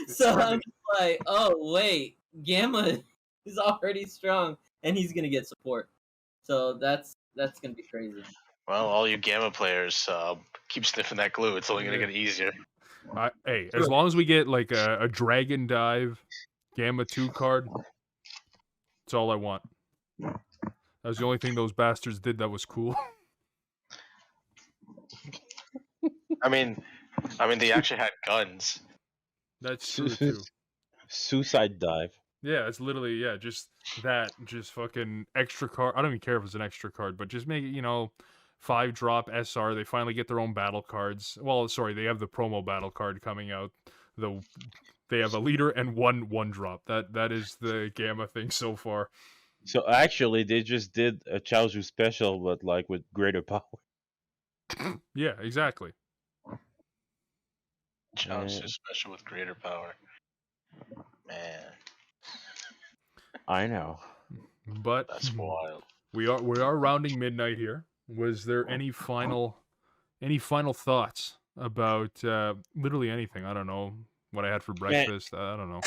So I'm just like, oh wait, Gamma is already strong, and he's gonna get support. So that's gonna be crazy. Well, all you Gamma players, keep sniffing that glue. It's only gonna get easier. Hey, as long as we get like a Dragon Dive Gamma 2 card, that's all I want. That was the only thing those bastards did that was cool. I mean, they actually had guns. That's true too. Suicide Dive. Yeah, it's literally just fucking extra card. I don't even care if it's an extra card, but just make it 5-drop SR. They finally get their own battle cards. Well, sorry, they have the promo battle card coming out. They have a leader and one drop. That is the Gamma thing so far. So actually, they just did a Chaozu special, but like with greater power. Yeah, exactly. Challenge Yeah. too special with greater power. Man, I know. But that's wild. we are rounding midnight here. Was there any final thoughts about literally anything? I don't know what I had for Man, breakfast. I don't know.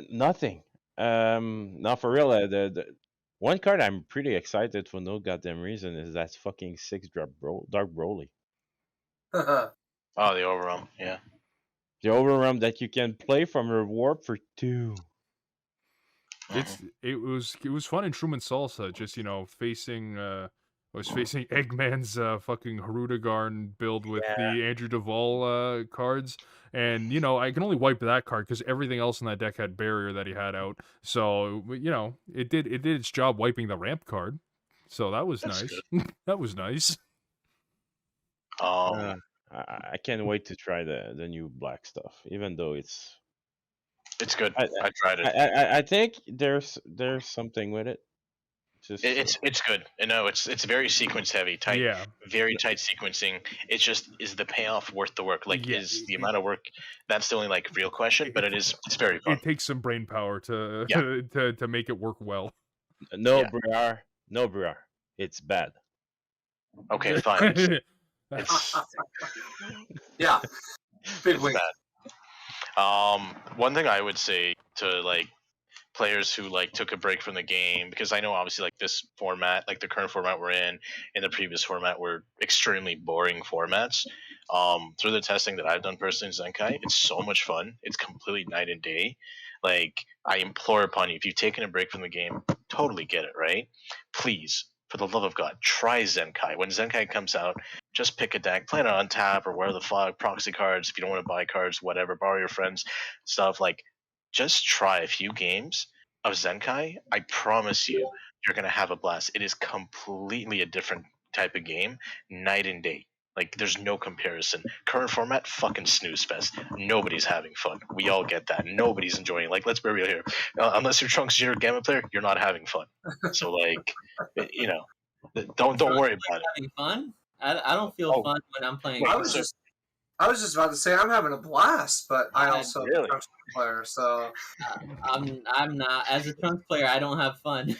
nothing. Not for real. The one card I'm pretty excited for no goddamn reason is that fucking 6-drop Dark Broly. Oh, the overwhelm. Yeah. The overrun that you can play from your warp for 2. It was fun in Truman Salsa. Just facing I was facing Eggman's fucking Harudagarn build with the Andrew Duvall cards, and I can only wipe that card because everything else in that deck had barrier that he had out. So it did its job wiping the ramp card. So that was That's nice. That was nice. Um, I can't wait to try the new black stuff, even though it's good. I tried it. I think there's something with it. Just It's good. No, it's very sequence heavy, tight, Yeah. very tight sequencing. It's just, is the payoff worth the work? Like, Yeah, is the amount of work? That's the only real question. But it's very fun. It takes some brain power to Yeah. to make it work well. no Yeah. Briar, it's bad. Okay, fine. Yeah, big It's wing. bad. One thing I would say to players who took a break from the game, because I know obviously this format, the current format we're in the previous format, were extremely boring formats. Through the testing that I've done personally in Zenkai, it's so much fun. It's completely night and day. I implore upon you, if you've taken a break from the game, totally get it, right? Please, for the love of God, try Zenkai. When Zenkai comes out, just pick a deck, play it on tap or where the fuck, proxy cards. If you don't want to buy cards, whatever, borrow your friends stuff. Just try a few games of Zenkai. I promise you, you're gonna have a blast. It is completely a different type of game, night and day. There's no comparison. Current format, fucking snooze fest. Nobody's having fun. We all get that. Nobody's enjoying it. Let's be real here. Unless you're Trunks Junior Gamma player, you're not having fun. So don't worry about it. Having fun? I don't feel fun when I'm playing. I was just about to say I'm having a blast, but I also am a Trunks player, so I'm not. As a Trunks player, I don't have fun.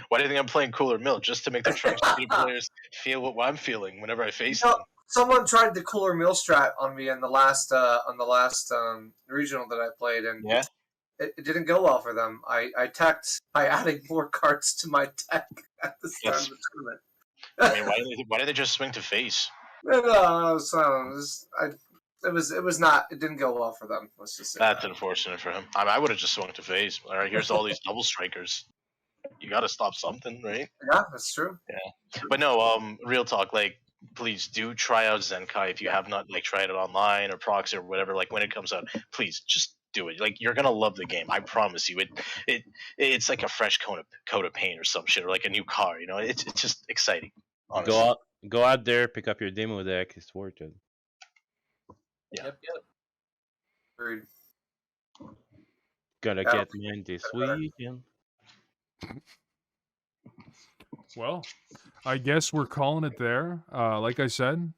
Why do you think I'm playing Cooler Mill? Just to make the Trunks players feel what I'm feeling whenever I face them. Someone tried the Cooler Mill strat on me in the last regional that I played, and it didn't go well for them. I attacked by adding more cards to my deck at the start of the tournament. I mean, why did they just swing to face? No, it didn't go well for them. Let's just say that's unfortunate for him. I would have just swung to face. All right, here's all these double strikers. You got to stop something, right? Yeah, that's true. Yeah, but no, real talk. Please do try out Zenkai if you have not tried it online or proxy or whatever. When it comes out, please just do it. You're gonna love the game. I promise you. It's like a fresh coat of paint or some shit, or a new car. It's just exciting. Honestly. Go out there, pick up your demo deck. It's worth it. Yeah. Yep. Agreed. Gotta get mine this weekend. Well, I guess we're calling it there. Like I said,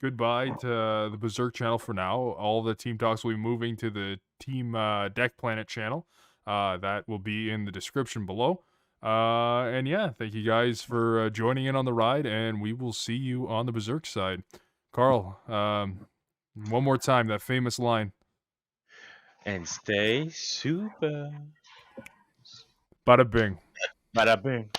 goodbye to the Berserk channel for now. All the team talks will be moving to the Team Deck Planet channel. That will be in the description below. And yeah, thank you guys for joining in on the ride, and we will see you on the Berserk side. Carl, one more time, that famous line. And stay super. Bada bing. Bada bing.